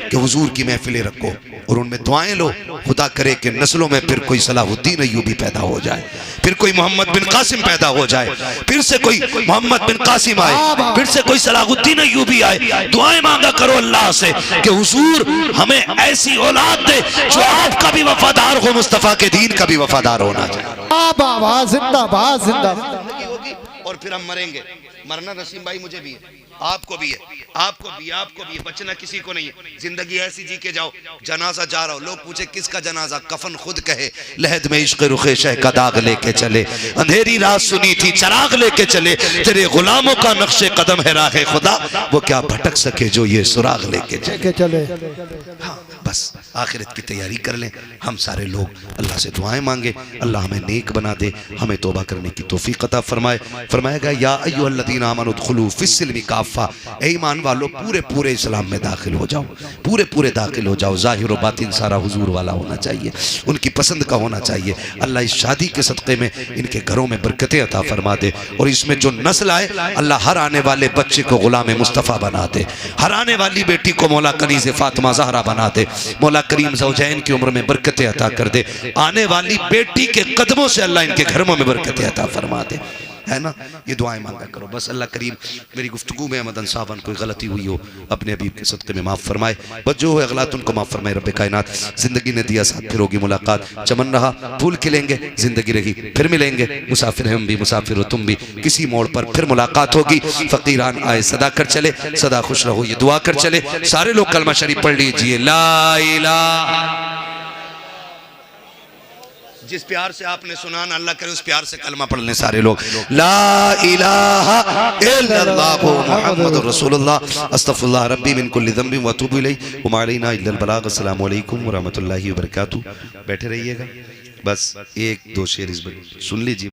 कि हुजूर की महफिलें रखो और उनमें दुआएं लो, खुदा करे कि नस्लों में फिर कोई सलाहुद्दीन अय्यूबी पैदा हो जाए, फिर कोई मोहम्मद बिन कासिम पैदा हो जाए, फिर से कोई मोहम्मद बिन कासिम आए, फिर से कोई सलाहुद्दीन अय्यूबी आए। दुआएं मांगा करो अल्लाह से कि हुजूर हमें ऐसी औलाद दे जो आपका भी वफादार हो, मुस्तफ़ा के दीन का भी वफादार होना चाहिए। जिंदाबाद जिंदाबाद। होगी और फिर हम मरेंगे। मरना नसीम भाई मुझे भी है, आपको भी है, आपको भी, आपको भी है, बचना किसी को नहीं है। जिंदगी ऐसी जी के जाओ, जनाजा जा रहा हो, लोग पूछे किसका जनाजा, कफन खुद कहे, लहद में इश्क रुखे शह का दाग लेके चले, अंधेरी रात सुनी थी चराग लेके चले, तेरे गुलामों का नक्शे कदम है राहे खुदा, वो क्या भटक सके जो ये सुराग लेके चले। हाँ बस आखिरत की तैयारी कर लें हम सारे लोग, अल्लाह से दुआएं मांगे, अल्लाह हमें नेक बना दे, हमें तौबा करने की तौफीक अता फरमाए। फरमाएगा या अय्युहल्लज़ीना आमनू उदखुलू फिस्सिल्मि काफ़ा, ए ईमान वालों पूरे पूरे इस्लाम में दाखिल हो जाओ, पूरे पूरे दाखिल हो जाओ। ज़ाहिर व बातिन सारा हुजूर वाला होना चाहिए, उनकी पसंद का होना चाहिए। अल्लाह इस शादी के सदक़े में इनके घरों में बरकतें अता फरमा दे और इसमें जो नस्ल आए अल्लाह हर आने वाले बच्चे को गुलाम मुस्तफ़ा बना दे, हर आने वाली बेटी को मौला कनीज़ फ़ातिमा ज़हरा बना दे, मौला करीम ज़ौजैन की उम्र में बरकतें अता कर दे, आने वाली बेटी के कदमों से अल्लाह इनके घरों में बरकतें अता फरमा दे, है ना। ये दुआएं मांगा करो बस। अल्लाह करीम मेरी गुफ्तगू में मदन साहब कोई गलती हुई हो अपने हबीब के सदक़े में माफ़ फरमाए, बस जो है गलत उनको माफ़ फरमाए। रब्बे कायनात ज़िंदगी ने दिया साथ, फिर होगी मुलाकात, चमन रहा फूल खिलेंगे, ज़िंदगी रही फिर मिलेंगे, मुसाफिर हम भी मुसाफिर हो तुम भी, किसी मोड़ पर फिर मुलाकात होगी। फ़कीरान आए सदा कर चले, सदा खुश रहो ये दुआ कर चले। सारे लोग कलमा शरीफ पढ़ लीजिए, ला इलाहा। जिस प्यार से आपने सुना ना, अल्लाह करे उस प्यार से कलमा पढ़ लें सारे लोग, ला इलाहा इल्लल्लाहु मुहम्मदुर रसूलुल्लाह अस्तगफिरुल्लाह रब्बी मिन कुल्लि ज़ंबिन व अतूबु इलैहि व मा अलैना इल्लल बलाग। अस्सलामु अलैकुम व रहमतुल्लाहि व बरकातुहू। बैठे रहिएगा, बस 1-2 शेर इस सुन लीजिए।